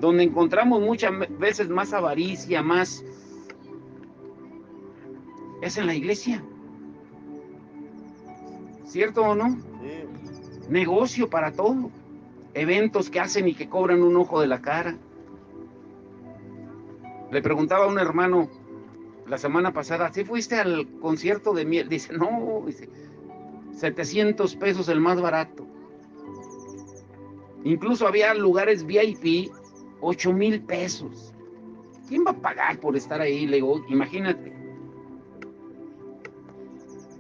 donde encontramos muchas veces más avaricia, más, es en la iglesia. ¿Cierto o no? Sí. Negocio para todo. Eventos que hacen y que cobran un ojo de la cara. Le preguntaba a un hermano la semana pasada, ¿sí fuiste al concierto de Miel? Dice, no, dice, 700 pesos el más barato. Incluso había lugares VIP, 8,000 pesos. ¿Quién va a pagar por estar ahí? Le digo, imagínate.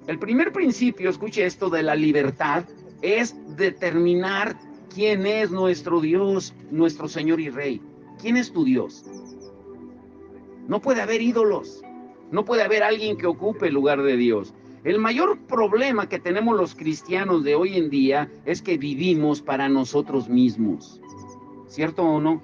El primer principio, escuche esto, de la libertad, es determinar quién es nuestro Dios, nuestro Señor y Rey. ¿Quién es tu Dios? No puede haber ídolos, no puede haber alguien que ocupe el lugar de Dios. El mayor problema que tenemos los cristianos de hoy en día es que vivimos para nosotros mismos. ¿Cierto o no?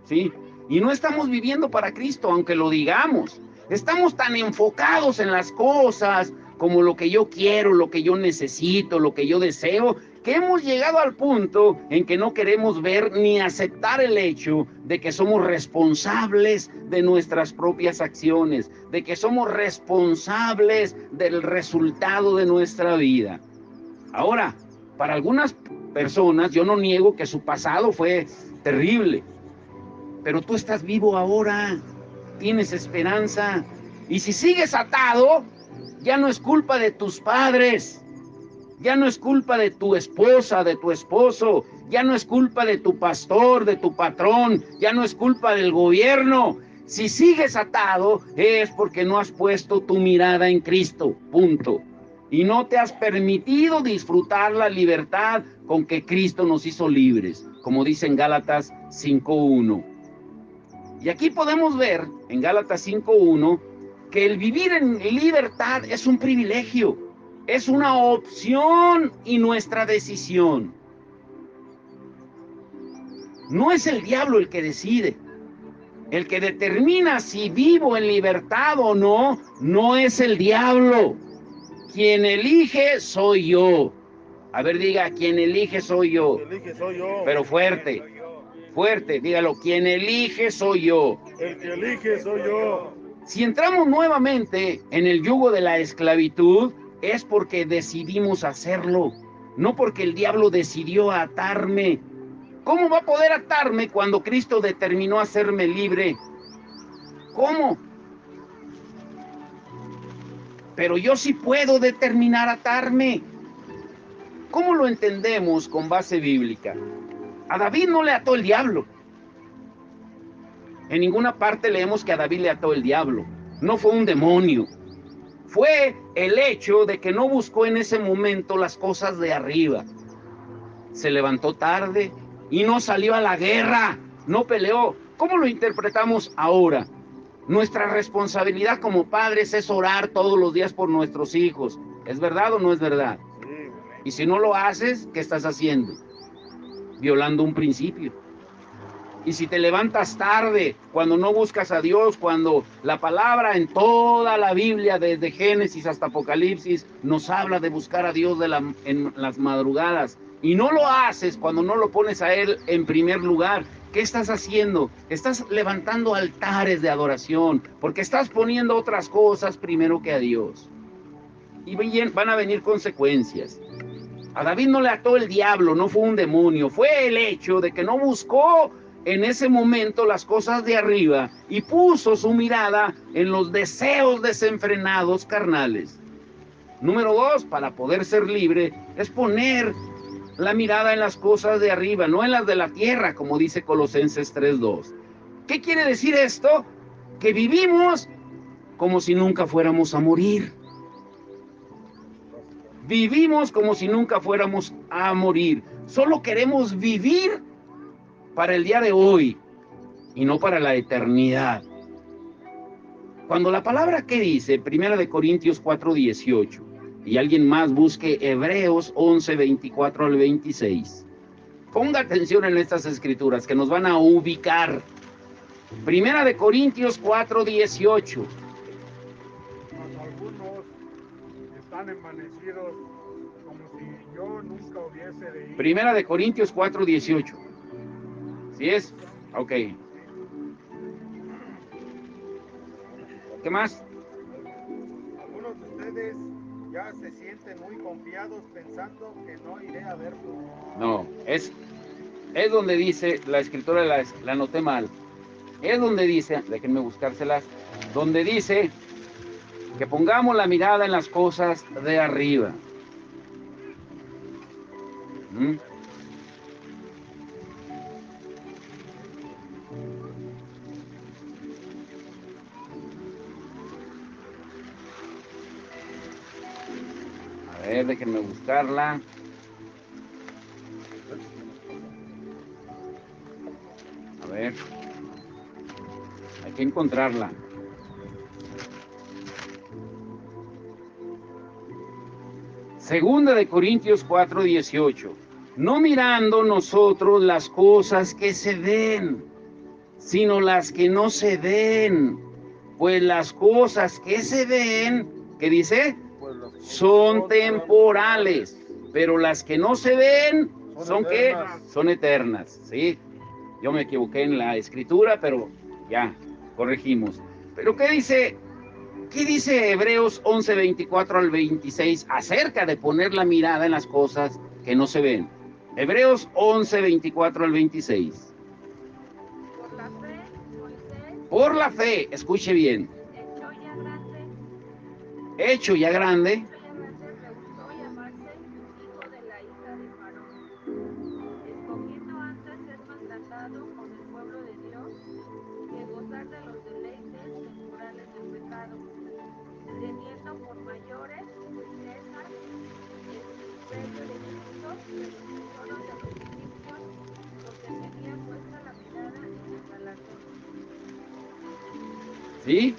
Sí. Y no estamos viviendo para Cristo, aunque lo digamos. Estamos tan enfocados en las cosas como lo que yo quiero, lo que yo necesito, lo que yo deseo, que hemos llegado al punto en que no queremos ver ni aceptar el hecho de que somos responsables de nuestras propias acciones, de que somos responsables del resultado de nuestra vida. Ahora, para algunas personas, yo no niego que su pasado fue terrible, pero tú estás vivo ahora, tienes esperanza, y si sigues atado, ya no es culpa de tus padres, ya no es culpa de tu esposa, de tu esposo, ya no es culpa de tu pastor, de tu patrón, ya no es culpa del gobierno. Si sigues atado es porque no has puesto tu mirada en Cristo, punto. Y no te has permitido disfrutar la libertad con que Cristo nos hizo libres, como dice en Gálatas 5:1. Y aquí podemos ver, en Gálatas 5:1, que el vivir en libertad es un privilegio. Es una opción y nuestra decisión. No es el diablo el que decide. El que determina si vivo en libertad o no, no es el diablo. Quien elige soy yo. A ver, diga, quien elige soy yo. El que elige soy yo. Pero fuerte, Fuerte, dígalo, quien elige soy yo. El que elige soy yo. Si entramos nuevamente en el yugo de la esclavitud, es porque decidimos hacerlo, no porque el diablo decidió atarme. ¿Cómo va a poder atarme cuando Cristo determinó hacerme libre? ¿Cómo? Pero yo sí puedo determinar atarme. ¿Cómo lo entendemos con base bíblica? A David no le ató el diablo. En ninguna parte leemos que a David le ató el diablo. No fue un demonio. Fue el hecho de que no buscó en ese momento las cosas de arriba. Se levantó tarde y no salió a la guerra. No peleó. ¿Cómo lo interpretamos ahora? Nuestra responsabilidad como padres es orar todos los días por nuestros hijos. ¿Es verdad o no es verdad? Sí. Y si no lo haces, ¿qué estás haciendo? Violando un principio. Y si te levantas tarde, cuando no buscas a Dios, cuando la palabra en toda la Biblia, desde Génesis hasta Apocalipsis, nos habla de buscar a Dios en las madrugadas, y no lo haces cuando no lo pones a Él en primer lugar, ¿qué estás haciendo? Estás levantando altares de adoración, porque estás poniendo otras cosas primero que a Dios. Y van a venir consecuencias. A David no le ató el diablo, no fue un demonio, fue el hecho de que no buscó en ese momento las cosas de arriba y puso su mirada en los deseos desenfrenados carnales. Número 2, para poder ser libre, es poner la mirada en las cosas de arriba, no en las de la tierra, como dice Colosenses 3:2. ¿Qué quiere decir esto? Que vivimos como si nunca fuéramos a morir. Vivimos como si nunca fuéramos a morir. Solo queremos vivir para el día de hoy y no para la eternidad. Cuando la palabra que dice, 1 Corintios 4:18, y alguien más busque Hebreos 11:24 al 26. Ponga atención en estas escrituras que nos van a ubicar. 1 Corintios 4:18. Mas algunos están envanecidos como si yo nunca hubiese de ir. 1 Corintios 4:18. ¿Sí es? Ok. ¿Qué más? Algunos de ustedes ya se sienten muy confiados pensando que no iré a verlos. No, es donde dice, la escritura la anoté mal. Es donde dice, déjenme buscárselas, donde dice que pongamos la mirada en las cosas de arriba. A ver, déjenme buscarla. A ver, hay que encontrarla. Segunda de Corintios 4:18. No mirando nosotros las cosas que se ven, sino las que no se ven. Pues las cosas que se ven, ¿qué dice? Son temporales, pero las que no se ven, ¿son qué? Son eternas, ¿sí? Yo me equivoqué en la escritura, pero ya, corregimos. Pero ¿qué dice Hebreos 11:24 al 26 acerca de poner la mirada en las cosas que no se ven? Hebreos 11:24 al 26. Por la fe, Moisés, Por la fe, escuche bien, hecho ya grande, rehusó llamarse hijo de la hija de Faraón, escogiendo antes ser maltratado con el pueblo de Dios que gozar de los deleites temporales del pecado, teniendo por mayores riquezas el imperio de Egipto, de los tesoros de los egipcios, donde tenía puesta la mirada en el galardón. ¿sí?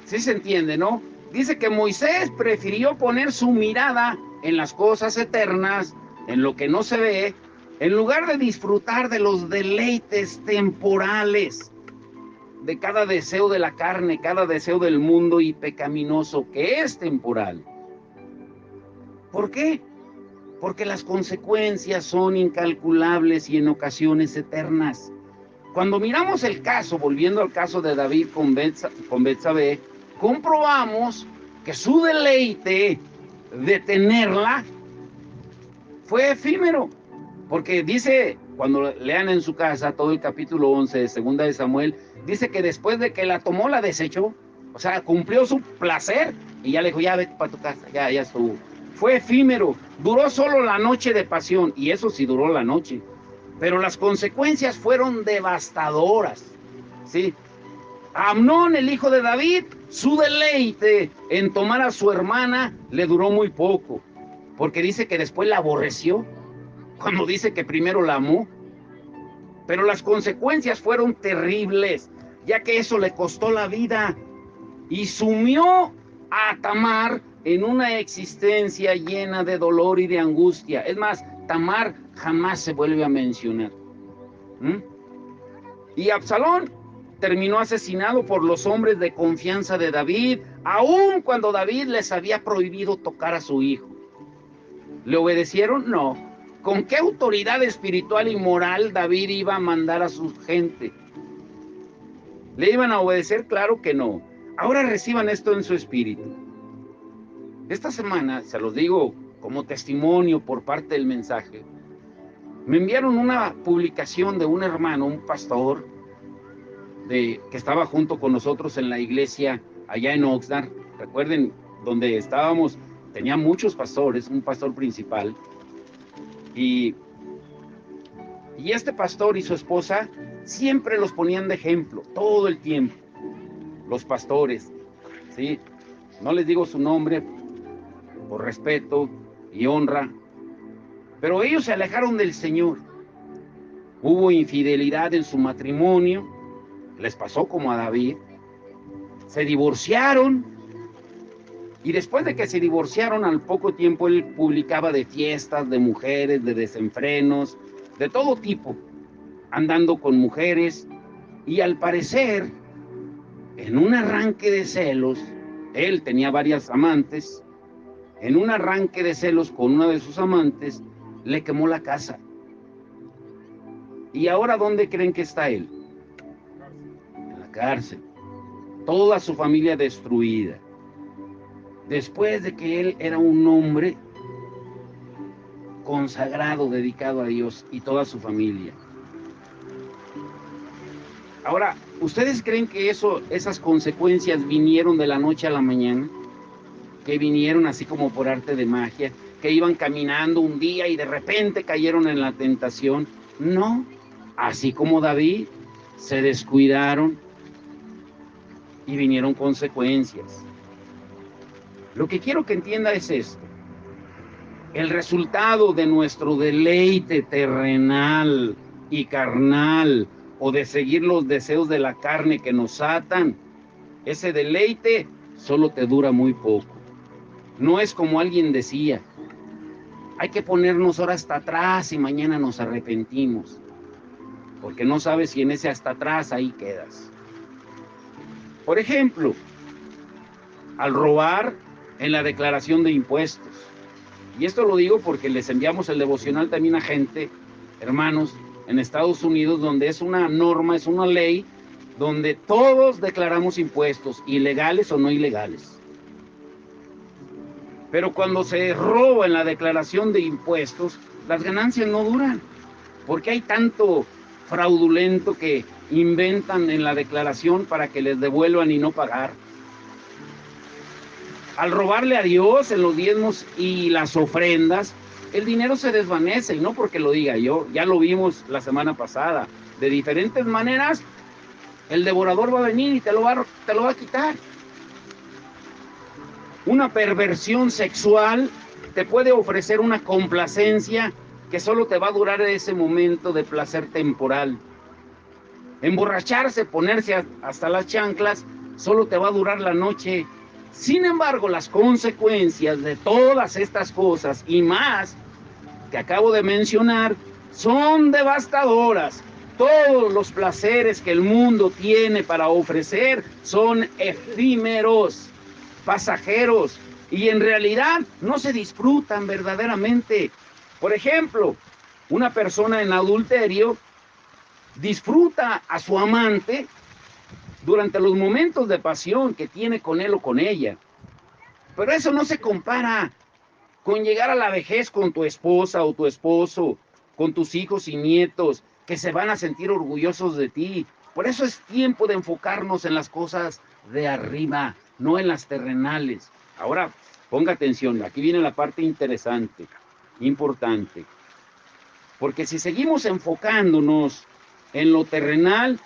Sí se entiende, ¿no? Dice que Moisés prefirió poner su mirada en las cosas eternas, en lo que no se ve, en lugar de disfrutar de los deleites temporales, de cada deseo de la carne, cada deseo del mundo y pecaminoso que es temporal. ¿Por qué? Porque las consecuencias son incalculables y en ocasiones eternas. Cuando miramos el caso, volviendo al caso de David con Betsabé, comprobamos que su deleite de tenerla fue efímero, porque dice, cuando lean en su casa todo el capítulo 11 de Segunda de Samuel, dice que después de que la tomó, la desechó, o sea, cumplió su placer y ya le dijo, ya vete para tu casa, ya estuvo. Fue efímero, duró solo la noche de pasión, y eso sí duró la noche, pero las consecuencias fueron devastadoras, ¿sí? A Amnón, el hijo de David, su deleite en tomar a su hermana le duró muy poco, porque dice que después la aborreció, cuando dice que primero la amó. Pero las consecuencias fueron terribles, ya que eso le costó la vida y sumió a Tamar en una existencia llena de dolor y de angustia. Es más, Tamar jamás se vuelve a mencionar. Y Absalón terminó asesinado por los hombres de confianza de David, aun cuando David les había prohibido tocar a su hijo. ¿Le obedecieron? No. ¿Con qué autoridad espiritual y moral David iba a mandar a su gente? ¿Le iban a obedecer? Claro que no. Ahora reciban esto en su espíritu. Esta semana, se los digo como testimonio por parte del mensaje, me enviaron una publicación de un hermano, un pastor, que estaba junto con nosotros en la iglesia allá en Oxnard. Recuerden, donde estábamos, tenía muchos pastores, un pastor principal. Y este pastor y su esposa siempre los ponían de ejemplo, todo el tiempo, los pastores, ¿sí? No les digo su nombre por respeto y honra, pero ellos se alejaron del Señor. Hubo infidelidad en su matrimonio, les pasó como a David, se divorciaron, y después de que se divorciaron, al poco tiempo él publicaba de fiestas, de mujeres, de desenfrenos, de todo tipo, andando con mujeres, y al parecer, en un arranque de celos, él tenía varias amantes, en un arranque de celos con una de sus amantes, le quemó la casa. ¿Y ahora dónde creen que está él? En la cárcel. Toda su familia destruida. Después de que él era un hombre consagrado, dedicado a Dios y toda su familia. Ahora, ¿ustedes creen que esas consecuencias vinieron de la noche a la mañana? Que vinieron así como por arte de magia, que iban caminando un día y de repente cayeron en la tentación. No, así como David, se descuidaron y vinieron consecuencias. Lo que quiero que entienda es esto. El resultado de nuestro deleite terrenal y carnal, o de seguir los deseos de la carne que nos atan, ese deleite solo te dura muy poco. No es como alguien decía, hay que ponernos ahora hasta atrás y mañana nos arrepentimos, porque no sabes si en ese hasta atrás ahí quedas. Por ejemplo, al robar en la declaración de impuestos. Y esto lo digo porque les enviamos el devocional también a gente, hermanos, en Estados Unidos, donde es una norma, es una ley, donde todos declaramos impuestos, ilegales o no ilegales. Pero cuando se roba en la declaración de impuestos, las ganancias no duran, porque hay tanto fraudulento que inventan en la declaración para que les devuelvan y no pagar. Al robarle a Dios en los diezmos y las ofrendas, el dinero se desvanece, y no porque lo diga yo, ya lo vimos la semana pasada. De diferentes maneras, el devorador va a venir y te lo va a quitar. Una perversión sexual te puede ofrecer una complacencia que solo te va a durar ese momento de placer temporal. Emborracharse, ponerse hasta las chanclas, solo te va a durar la noche. Sin embargo, las consecuencias de todas estas cosas y más que acabo de mencionar son devastadoras. Todos los placeres que el mundo tiene para ofrecer son efímeros, pasajeros, y en realidad no se disfrutan verdaderamente. Por ejemplo, una persona en adulterio disfruta a su amante durante los momentos de pasión que tiene con él o con ella. Pero eso no se compara con llegar a la vejez con tu esposa o tu esposo, con tus hijos y nietos, que se van a sentir orgullosos de ti. Por eso es tiempo de enfocarnos en las cosas de arriba, no en las terrenales. Ahora, ponga atención, aquí viene la parte interesante, importante. Porque si seguimos enfocándonos en lo terrenal,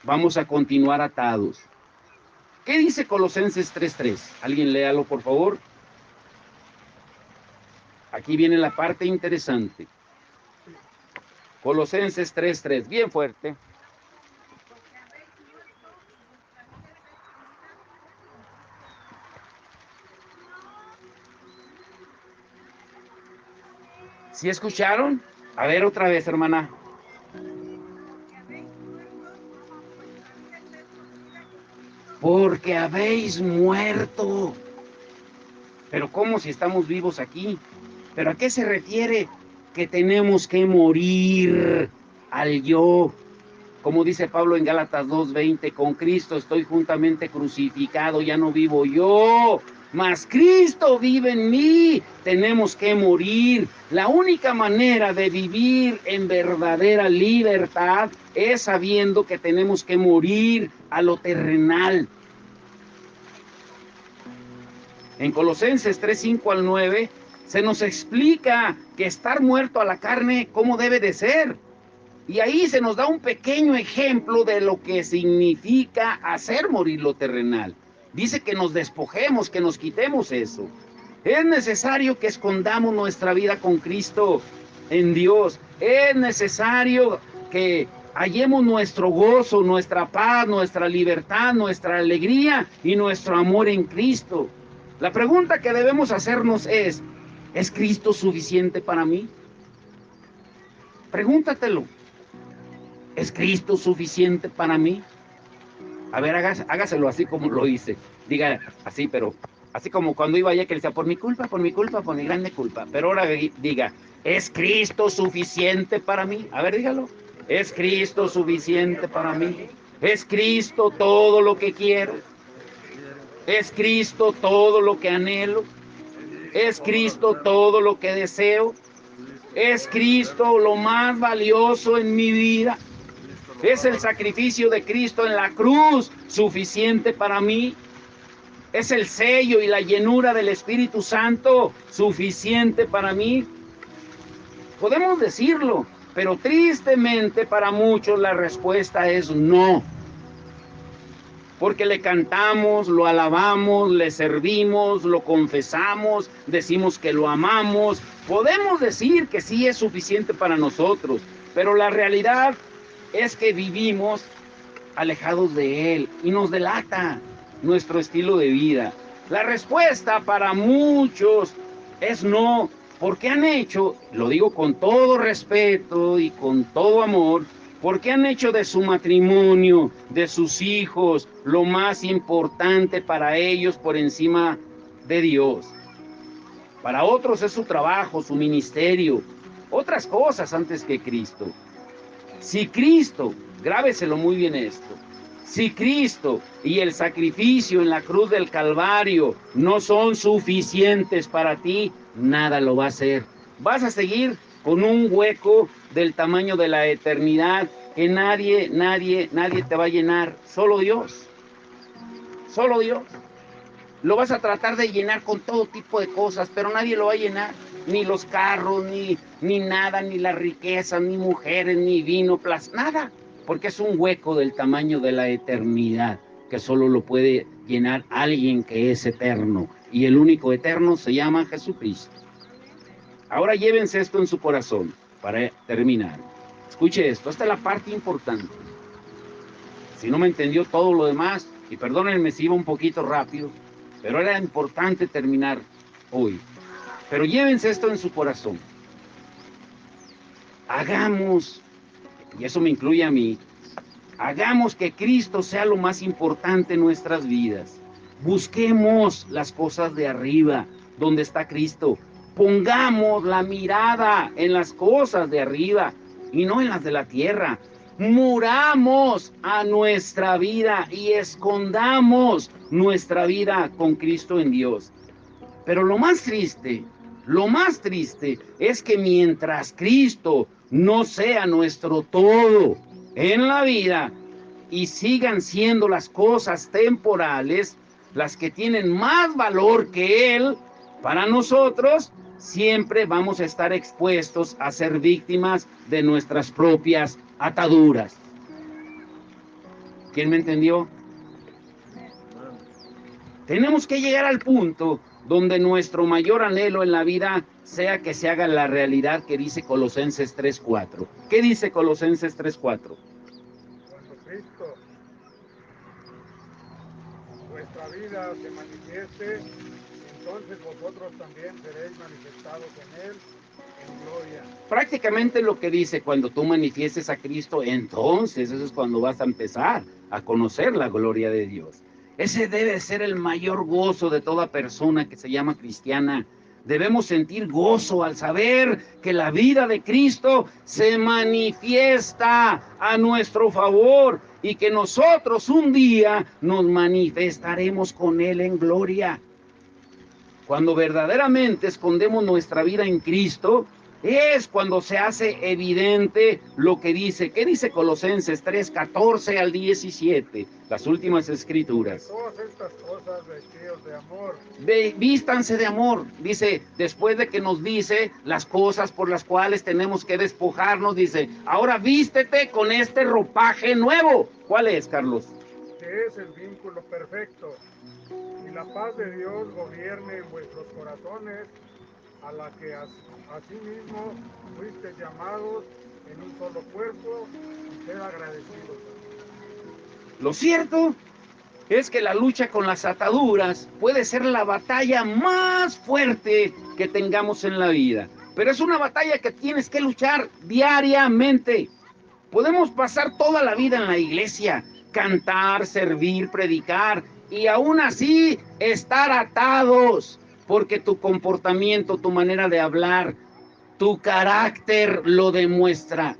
vamos a continuar atados. ¿Qué dice Colosenses 3:3? Alguien léalo, por favor. Aquí viene la parte interesante. Colosenses 3:3, bien fuerte. ¿Sí escucharon? A ver otra vez, hermana. Porque habéis muerto. Pero ¿cómo si estamos vivos aquí? ¿Pero a qué se refiere que tenemos que morir al yo? Como dice Pablo en Gálatas 2:20, con Cristo estoy juntamente crucificado, ya no vivo yo, mas Cristo vive en mí. Tenemos que morir. La única manera de vivir en verdadera libertad es sabiendo que tenemos que morir a lo terrenal. En Colosenses 3:5-9 se nos explica que estar muerto a la carne, ¿cómo debe de ser? Y ahí se nos da un pequeño ejemplo de lo que significa hacer morir lo terrenal. Dice que nos despojemos, que nos quitemos eso. Es necesario que escondamos nuestra vida con Cristo en Dios. Es necesario que hallemos nuestro gozo, nuestra paz, nuestra libertad, nuestra alegría y nuestro amor en Cristo. La pregunta que debemos hacernos ¿es Cristo suficiente para mí? Pregúntatelo. ¿Es Cristo suficiente para mí? A ver, hágaselo así como lo hice. Diga así, pero así como cuando iba allá que le decía, por mi culpa, por mi grande culpa. Pero ahora diga, ¿es Cristo suficiente para mí? A ver, dígalo. ¿Es Cristo suficiente para mí? ¿Es Cristo todo lo que quiero? ¿Es Cristo todo lo que anhelo? ¿Es Cristo todo lo que deseo? ¿Es Cristo lo más valioso en mi vida? ¿Es el sacrificio de Cristo en la cruz suficiente para mí? ¿Es el sello y la llenura del Espíritu Santo suficiente para mí? Podemos decirlo, pero tristemente para muchos la respuesta es no. Porque le cantamos, lo alabamos, le servimos, lo confesamos, decimos que lo amamos. Podemos decir que sí es suficiente para nosotros, pero la realidad es que vivimos alejados de Él y nos delata nuestro estilo de vida. La respuesta para muchos es no, porque han hecho, lo digo con todo respeto y con todo amor, porque han hecho de su matrimonio, de sus hijos, lo más importante para ellos por encima de Dios. Para otros es su trabajo, su ministerio, otras cosas antes que Cristo. Si Cristo, grábeselo muy bien esto, si Cristo y el sacrificio en la cruz del Calvario no son suficientes para ti, nada lo va a hacer. Vas a seguir con un hueco del tamaño de la eternidad que nadie te va a llenar, solo Dios. Solo Dios. Lo vas a tratar de llenar con todo tipo de cosas, pero nadie lo va a llenar. Ni los carros, ni nada, ni la riqueza, ni mujeres, ni vino, nada. Porque es un hueco del tamaño de la eternidad, que solo lo puede llenar alguien que es eterno. Y el único eterno se llama Jesucristo. Ahora llévense esto en su corazón, para terminar. Escuche esto, esta es la parte importante. Si no me entendió todo lo demás, y perdónenme si iba un poquito rápido, pero era importante terminar hoy. Pero llévense esto en su corazón. Hagamos, y eso me incluye a mí, hagamos que Cristo sea lo más importante en nuestras vidas. Busquemos las cosas de arriba, donde está Cristo. Pongamos la mirada en las cosas de arriba. y no en las de la tierra. Muramos a nuestra vida y escondamos nuestra vida con Cristo en Dios. Pero lo más triste es que mientras Cristo no sea nuestro todo en la vida y sigan siendo las cosas temporales las que tienen más valor que Él, para nosotros siempre vamos a estar expuestos a ser víctimas de nuestras propias ataduras. ¿Quién me entendió? Tenemos que llegar al punto donde nuestro mayor anhelo en la vida sea que se haga la realidad que dice Colosenses 3:4. ¿Qué dice Colosenses 3:4? Cuando Cristo, vuestra vida, se manifieste, entonces vosotros también seréis manifestados en Él en gloria. Prácticamente lo que dice, cuando tú manifiestes a Cristo, entonces eso es cuando vas a empezar a conocer la gloria de Dios. Ese debe ser el mayor gozo de toda persona que se llama cristiana. Debemos sentir gozo al saber que la vida de Cristo se manifiesta a nuestro favor y que nosotros un día nos manifestaremos con Él en gloria. Cuando verdaderamente escondemos nuestra vida en Cristo, es cuando se hace evidente lo que dice. ¿Qué dice Colosenses 3:14 al 17? Las últimas escrituras. Todas estas cosas vestidos de amor. Vístanse de amor. Dice, después de que nos dice las cosas por las cuales tenemos que despojarnos, dice, ahora vístete con este ropaje nuevo. ¿Cuál es, Carlos? Que es el vínculo perfecto. Y la paz de Dios gobierne en vuestros corazones, a la que asimismo fuisteis llamados en un solo cuerpo, y sed agradecidos. Lo cierto es que la lucha con las ataduras puede ser la batalla más fuerte que tengamos en la vida, pero es una batalla que tienes que luchar diariamente. Podemos pasar toda la vida en la iglesia, cantar, servir, predicar, y aún así estar atados, porque tu comportamiento, tu manera de hablar, tu carácter lo demuestra.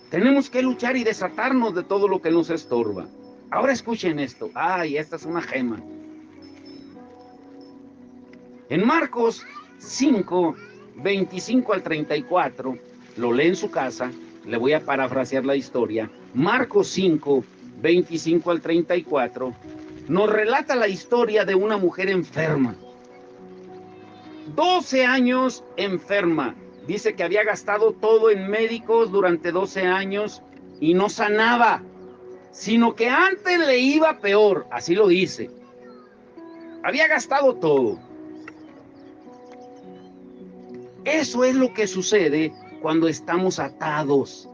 Tenemos que luchar y desatarnos de todo lo que nos estorba. Ahora escuchen esto. Ay, esta es una gema. En Marcos 5, 25 al 34, lo lee en su casa, le voy a parafrasear la historia. Marcos 5, 25 al 34, nos relata la historia de una mujer enferma. 12 años enferma. Dice que había gastado todo en médicos durante 12 años y no sanaba, sino que antes le iba peor, así lo dice. Había gastado todo. Eso es lo que sucede cuando estamos atados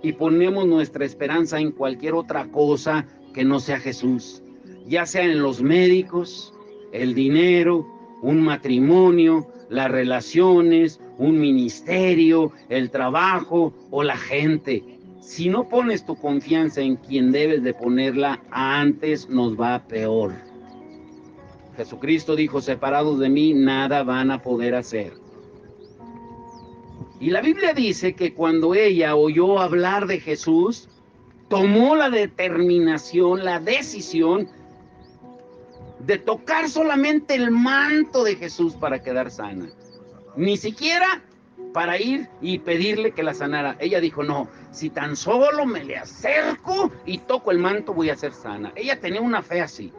y ponemos nuestra esperanza en cualquier otra cosa que no sea Jesús, ya sea en los médicos, el dinero, un matrimonio, las relaciones, un ministerio, el trabajo o la gente. Si no pones tu confianza en quien debes de ponerla, antes nos va peor. Jesucristo dijo, separados de mí, nada van a poder hacer. Y la Biblia dice que cuando ella oyó hablar de Jesús, tomó la determinación, la decisión de tocar solamente el manto de Jesús para quedar sana. Ni siquiera para ir y pedirle que la sanara. Ella dijo, no, si tan solo me le acerco y toco el manto, voy a ser sana. Ella tenía una fe así.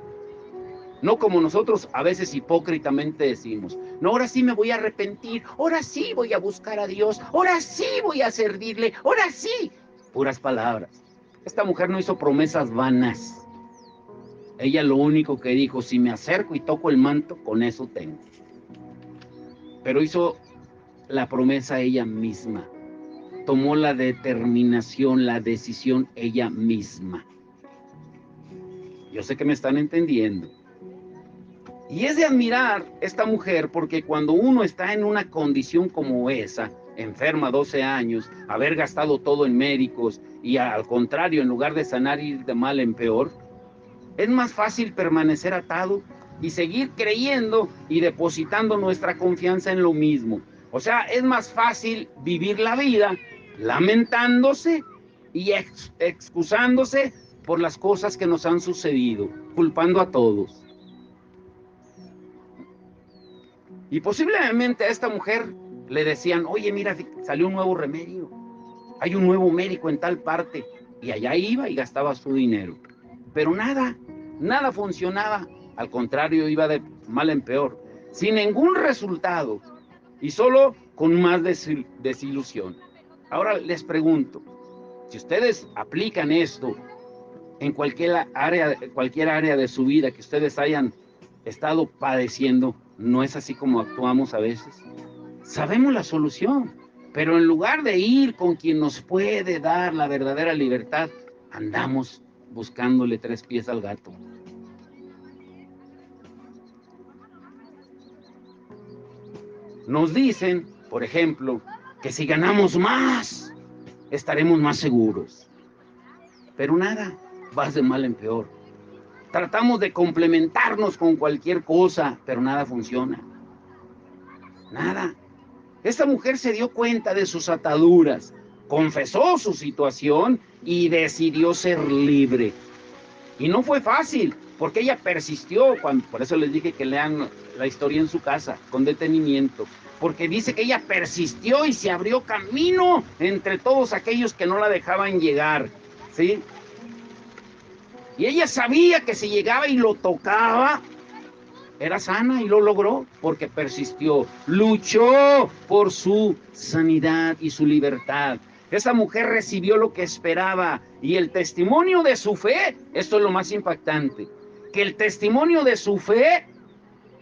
No como nosotros a veces hipócritamente decimos, no, ahora sí me voy a arrepentir, ahora sí voy a buscar a Dios, ahora sí voy a servirle, ahora sí. Puras palabras. Esta mujer no hizo promesas vanas. Ella lo único que dijo, si me acerco y toco el manto, con eso tengo. Pero hizo la promesa ella misma. Tomó la determinación, la decisión ella misma. Yo sé que me están entendiendo. Y es de admirar esta mujer porque cuando uno está en una condición como esa, enferma 12 años, haber gastado todo en médicos y al contrario, en lugar de sanar, ir de mal en peor, es más fácil permanecer atado y seguir creyendo y depositando nuestra confianza en lo mismo. O sea, es más fácil vivir la vida lamentándose y excusándose por las cosas que nos han sucedido, culpando a todos. Y posiblemente a esta mujer le decían, oye, mira, salió un nuevo remedio, hay un nuevo médico en tal parte, y allá iba y gastaba su dinero. Pero nada funcionaba, al contrario, iba de mal en peor, sin ningún resultado, y solo con más desilusión. Ahora les pregunto, si ustedes aplican esto en cualquier área de su vida que ustedes hayan estado padeciendo, ¿no es así como actuamos a veces? Sabemos la solución, pero en lugar de ir con quien nos puede dar la verdadera libertad, andamos buscándole 3 pies al gato. Nos dicen, por ejemplo, que si ganamos más, estaremos más seguros. Pero nada, vas de mal en peor. Tratamos de complementarnos con cualquier cosa, pero nada funciona. Nada. Esta mujer se dio cuenta de sus ataduras, confesó su situación y decidió ser libre. Y no fue fácil, porque ella persistió, por eso les dije que lean la historia en su casa, con detenimiento, porque dice que ella persistió y se abrió camino entre todos aquellos que no la dejaban llegar, ¿sí? Y ella sabía que si llegaba y lo tocaba, era sana, y lo logró, porque persistió, luchó por su sanidad y su libertad. Esa mujer recibió lo que esperaba, y el testimonio de su fe, esto es lo más impactante, que el testimonio de su fe,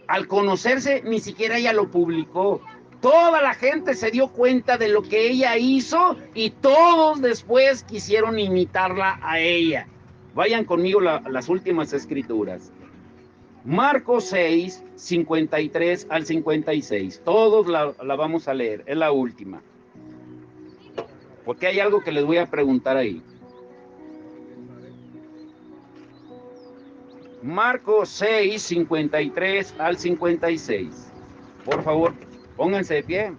al conocerse, ni siquiera ella lo publicó. Toda la gente se dio cuenta de lo que ella hizo, y todos después quisieron imitarla a ella. Vayan conmigo las últimas escrituras. Marcos 6, 53 al 56. Todos la vamos a leer, es la última. Porque hay algo que les voy a preguntar ahí. Marcos 6, 53 al 56. Por favor, pónganse de pie.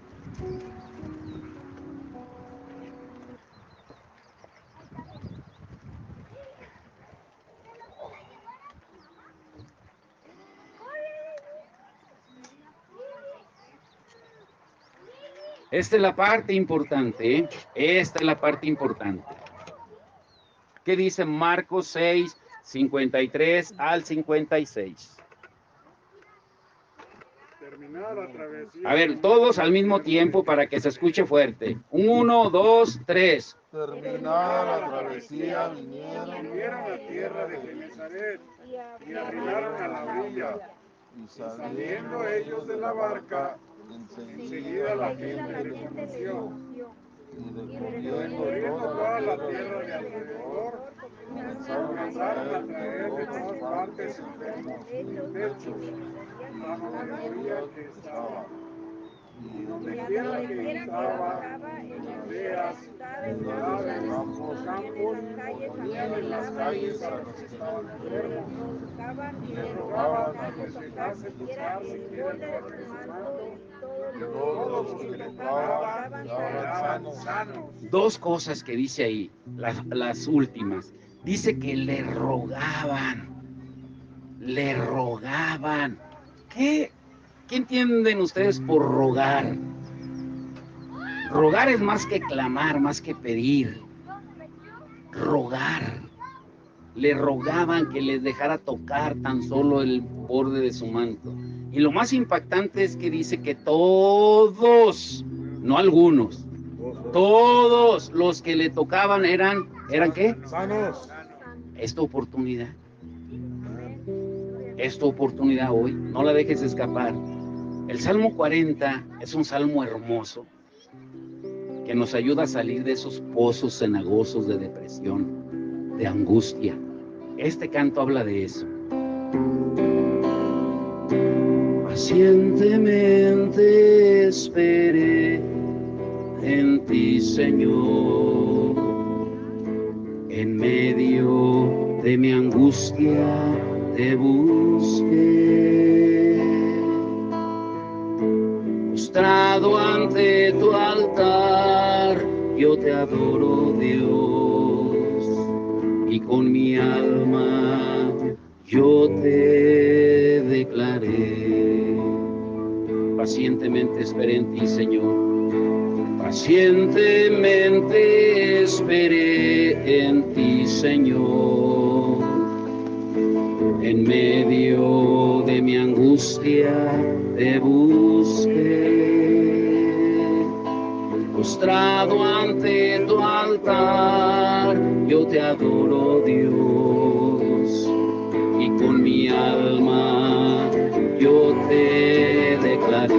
Esta es la parte importante, ¿eh? Esta es la parte importante. ¿Qué dice Marcos 6, 53 al 56? A ver, todos al mismo tiempo para que se escuche fuerte. 1, 2, 3. Terminada la travesía, vinieron a tierra de Genesaret y arribaron a la orilla. y Saliendo ellos de la barca, enseguida la gente les conoció. y Recorriendo toda la tierra de alrededor, comenzaron a traer de todas partes enfermos y hechos, la mayoría que estaba. Y donde quiera que estaba, en aldeas, ciudades, campos, ponían en las calles a los que estaban enfermos y le rogaban a que les dejase tocar siquiera el borde de su manto, y todos los que le tocaban quedaban sanos. Dos cosas que dice ahí, las últimas. Dice que le rogaban. ¿Qué entienden ustedes por rogar? Rogar es más que clamar, más que pedir. Rogar. Le rogaban que les dejara tocar tan solo el borde de su manto. Y lo más impactante es que dice que todos, no algunos, todos los que le tocaban ¿eran qué? sanos. Es tu oportunidad. Es tu oportunidad hoy, no la dejes escapar. El Salmo 40 es un salmo hermoso que nos ayuda a salir de esos pozos cenagosos de depresión, de angustia. Este canto habla de eso. Pacientemente esperé en ti, Señor, en medio de mi angustia te busqué. postrado ante tu altar, yo te adoro, Dios, y con mi alma yo te declaré. Pacientemente esperé en ti, Señor. Pacientemente esperé en ti, Señor. En medio de mi angustia te busqué. Postrado ante tu altar, yo te adoro, Dios, y con mi alma yo te declaré.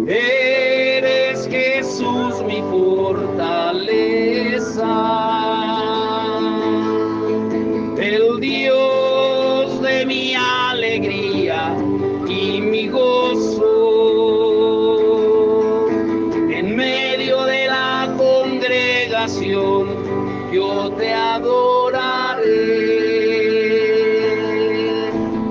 Eres Jesús mi fortaleza, el Dios de mi alegría y mi gozo. En medio de la congregación yo te adoraré,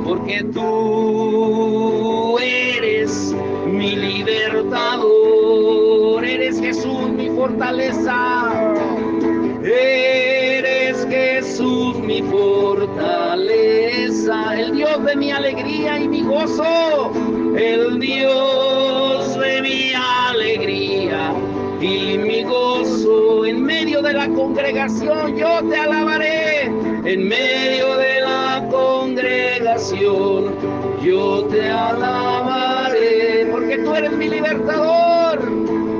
porque tú eres mi libertador, eres Jesús mi fortaleza, eres Jesús mi fortaleza, el Dios de mi alegría y mi gozo, el Dios de mi alegría y mi gozo. En medio de la congregación yo te alabaré, en medio de la congregación yo te alabaré, porque tú eres mi libertador,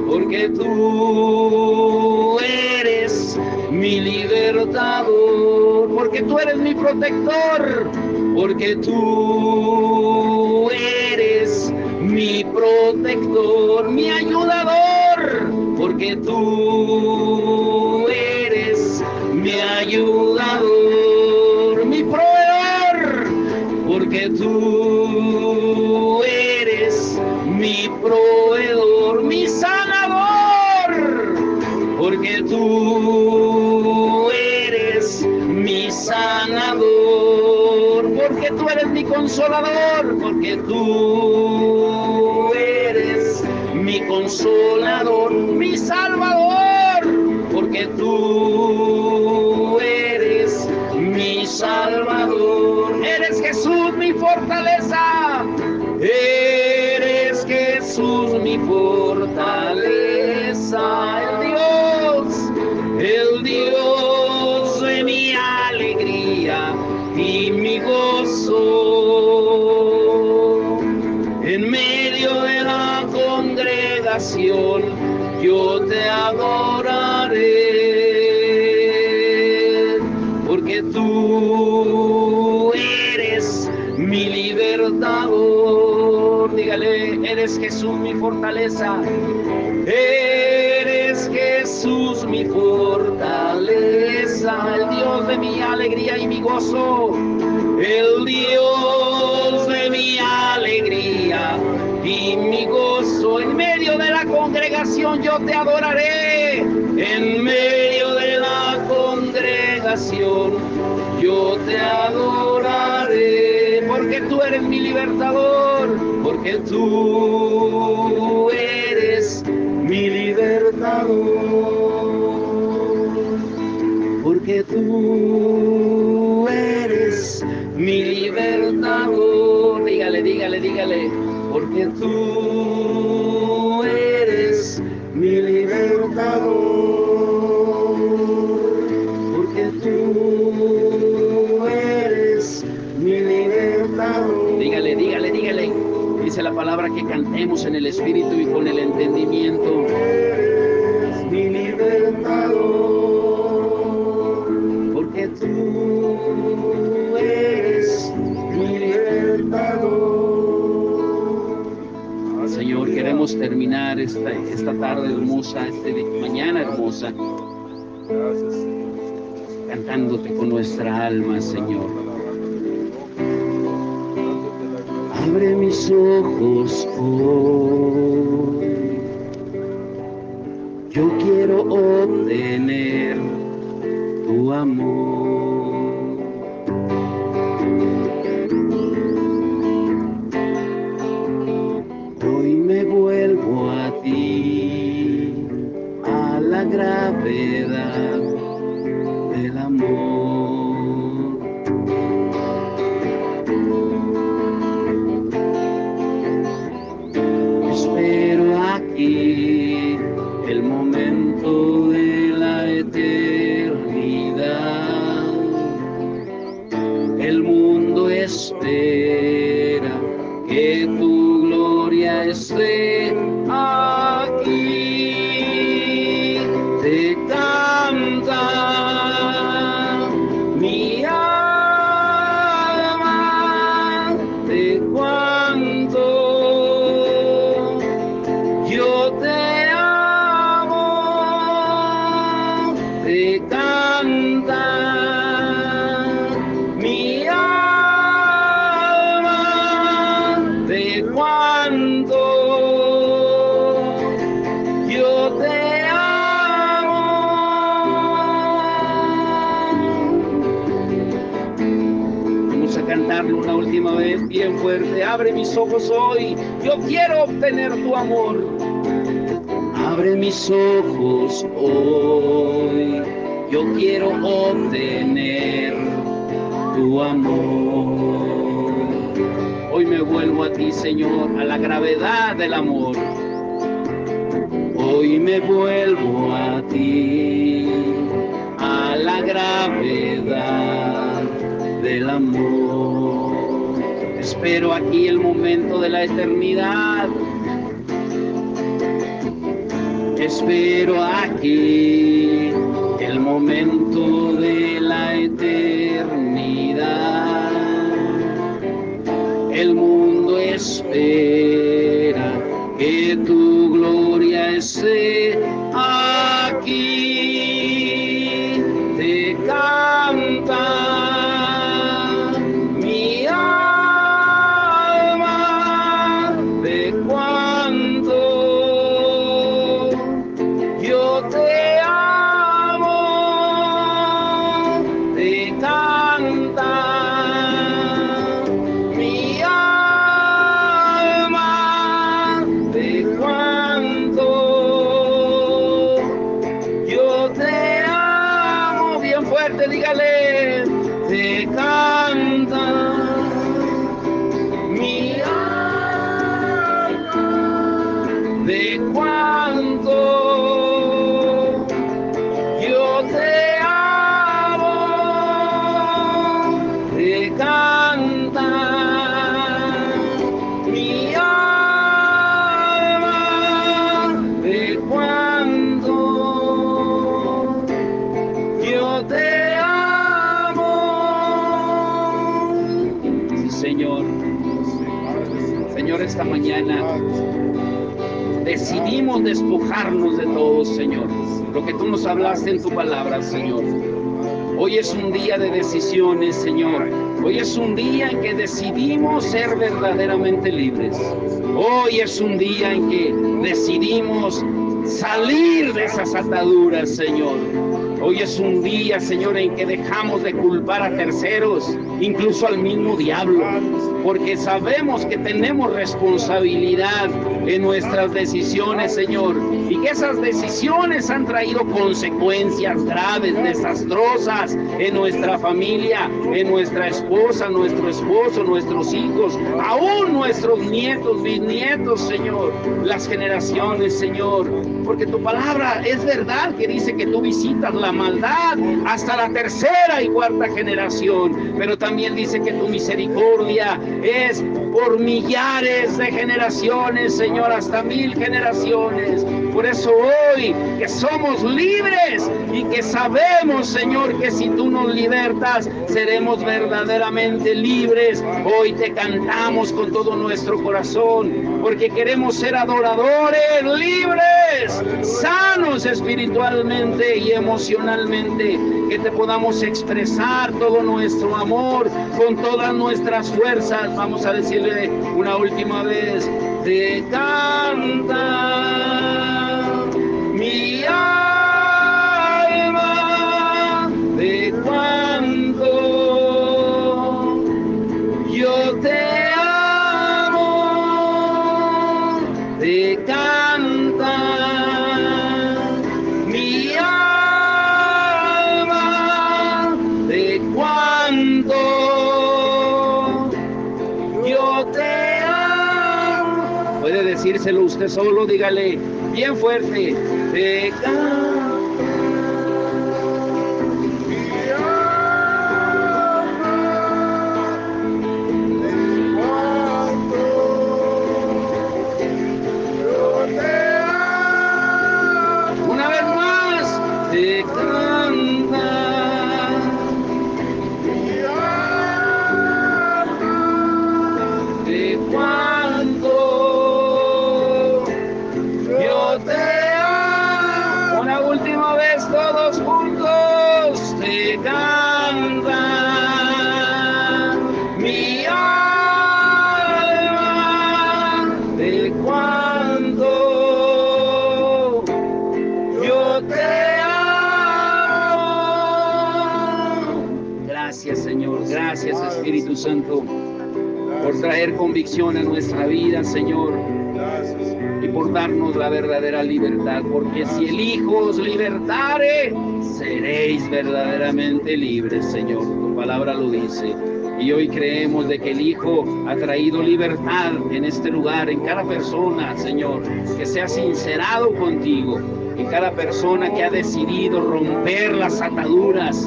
porque tú eres mi libertador, porque tú eres mi protector, porque tú eres mi protector, mi ayudador, porque tú eres mi ayudador, mi proveedor, porque tú eres mi proveedor, mi sanador, porque tú eres mi sanador, porque tú eres mi consolador, porque tú eres mi consolador, mi salvador, porque tú eres mi salvador, eres Jesús mi fortaleza, eres Jesús mi fortaleza, el Dios de mi alegría y mi gozo. En medio de la congregación yo te adoraré, porque tú eres mi libertador. Dígale, eres Jesús mi fortaleza, eres Jesús mi fortaleza, el Dios de mi alegría y mi gozo, el Dios de mi alegría y mi gozo. En medio de la congregación yo te adoraré, en medio de la congregación yo te adoraré, porque tú eres mi libertador, porque tú eres mi libertador, porque tú eres mi libertador. Dígale, dígale, dígale, porque tú eres mi libertador, porque tú eres mi libertador. Dígale, dígale, dígale. Dice la palabra que cantemos en el espíritu y con el entendimiento. Eres mi libertador, porque tú eres mi libertador. Señor, queremos terminar esta tarde hermosa, esta mañana hermosa, cantándote con nuestra alma, Señor. Abre mis ojos hoy, yo quiero obtener tu amor. cantarlo una última vez bien fuerte. Abre mis ojos hoy, yo quiero obtener tu amor. Abre mis ojos hoy, yo quiero obtener tu amor. Hoy me vuelvo a ti, Señor, a la gravedad del amor. Hoy me vuelvo a ti, a la gravedad del amor. Espero aquí el momento de la eternidad. Espero aquí el momento de la eternidad. El mundo espera que tu gloria esté aquí. Te canta mi alma de cuánto yo te amo. Te canta mi alma de cuánto yo te amo. Bien fuerte, dígale. Te canta mi alma de cuánto yo te amo. Te canta mi alma de cuánto yo te amo. Sí, Señor. Señor, esta mañana decidimos despojarnos de todo, Señor. Lo que tú nos hablaste en tu palabra, Señor. Hoy es un día de decisiones, Señor. Hoy es un día en que decidimos ser verdaderamente libres. Hoy es un día en que decidimos salir de esas ataduras, Señor. Hoy es un día, Señor, en que dejamos de culpar a terceros, incluso al mismo diablo, porque sabemos que tenemos responsabilidad en nuestras decisiones, Señor, y que esas decisiones han traído consecuencias graves, desastrosas en nuestra familia, en nuestra esposa, nuestro esposo, nuestros hijos, aún nuestros nietos, bisnietos, Señor, las generaciones, Señor, porque tu palabra es verdad que dice que tú visitas la maldad hasta la tercera y cuarta generación, pero también dice que tu misericordia es por millares de generaciones, Señor, hasta 1000 generaciones. Por eso hoy que somos libres y que sabemos, Señor, que si tú nos libertas, seremos verdaderamente libres. Hoy te cantamos con todo nuestro corazón, porque queremos ser adoradores libres, sanos espiritualmente y emocionalmente, que te podamos expresar todo nuestro amor con todas nuestras fuerzas. Vamos a decirle una última vez: te canta mi alma de cuánto yo te amo. Te canta mi alma de cuánto yo te amo. Puede decírselo usted solo, dígale bien fuerte: te canta. Gracias, Señor. Gracias, Espíritu Santo, por traer convicción a nuestra vida, Señor, y por darnos la verdadera libertad, porque si el Hijo os libertare, seréis verdaderamente libres, Señor. Tu palabra lo dice. Y hoy creemos de que el Hijo ha traído libertad en este lugar, en cada persona, Señor, que se ha sincerado contigo, en cada persona que ha decidido romper las ataduras.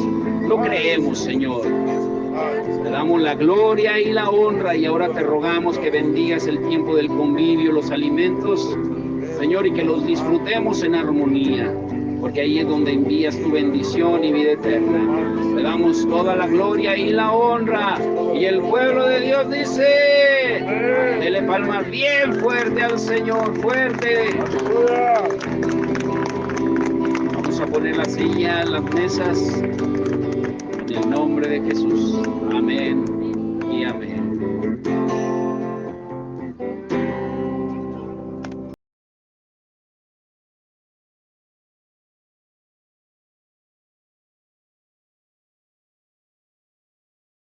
Lo creemos, Señor. Te damos la gloria y la honra, y ahora te rogamos que bendigas el tiempo del convivio, los alimentos, Señor, y que los disfrutemos en armonía, porque ahí es donde envías tu bendición y vida eterna. Te damos toda la gloria y la honra, y el pueblo de Dios dice, dele palmas bien fuerte al Señor, fuerte. Vamos a poner las sillas, las mesas, en el nombre de Jesús. Amén y amén.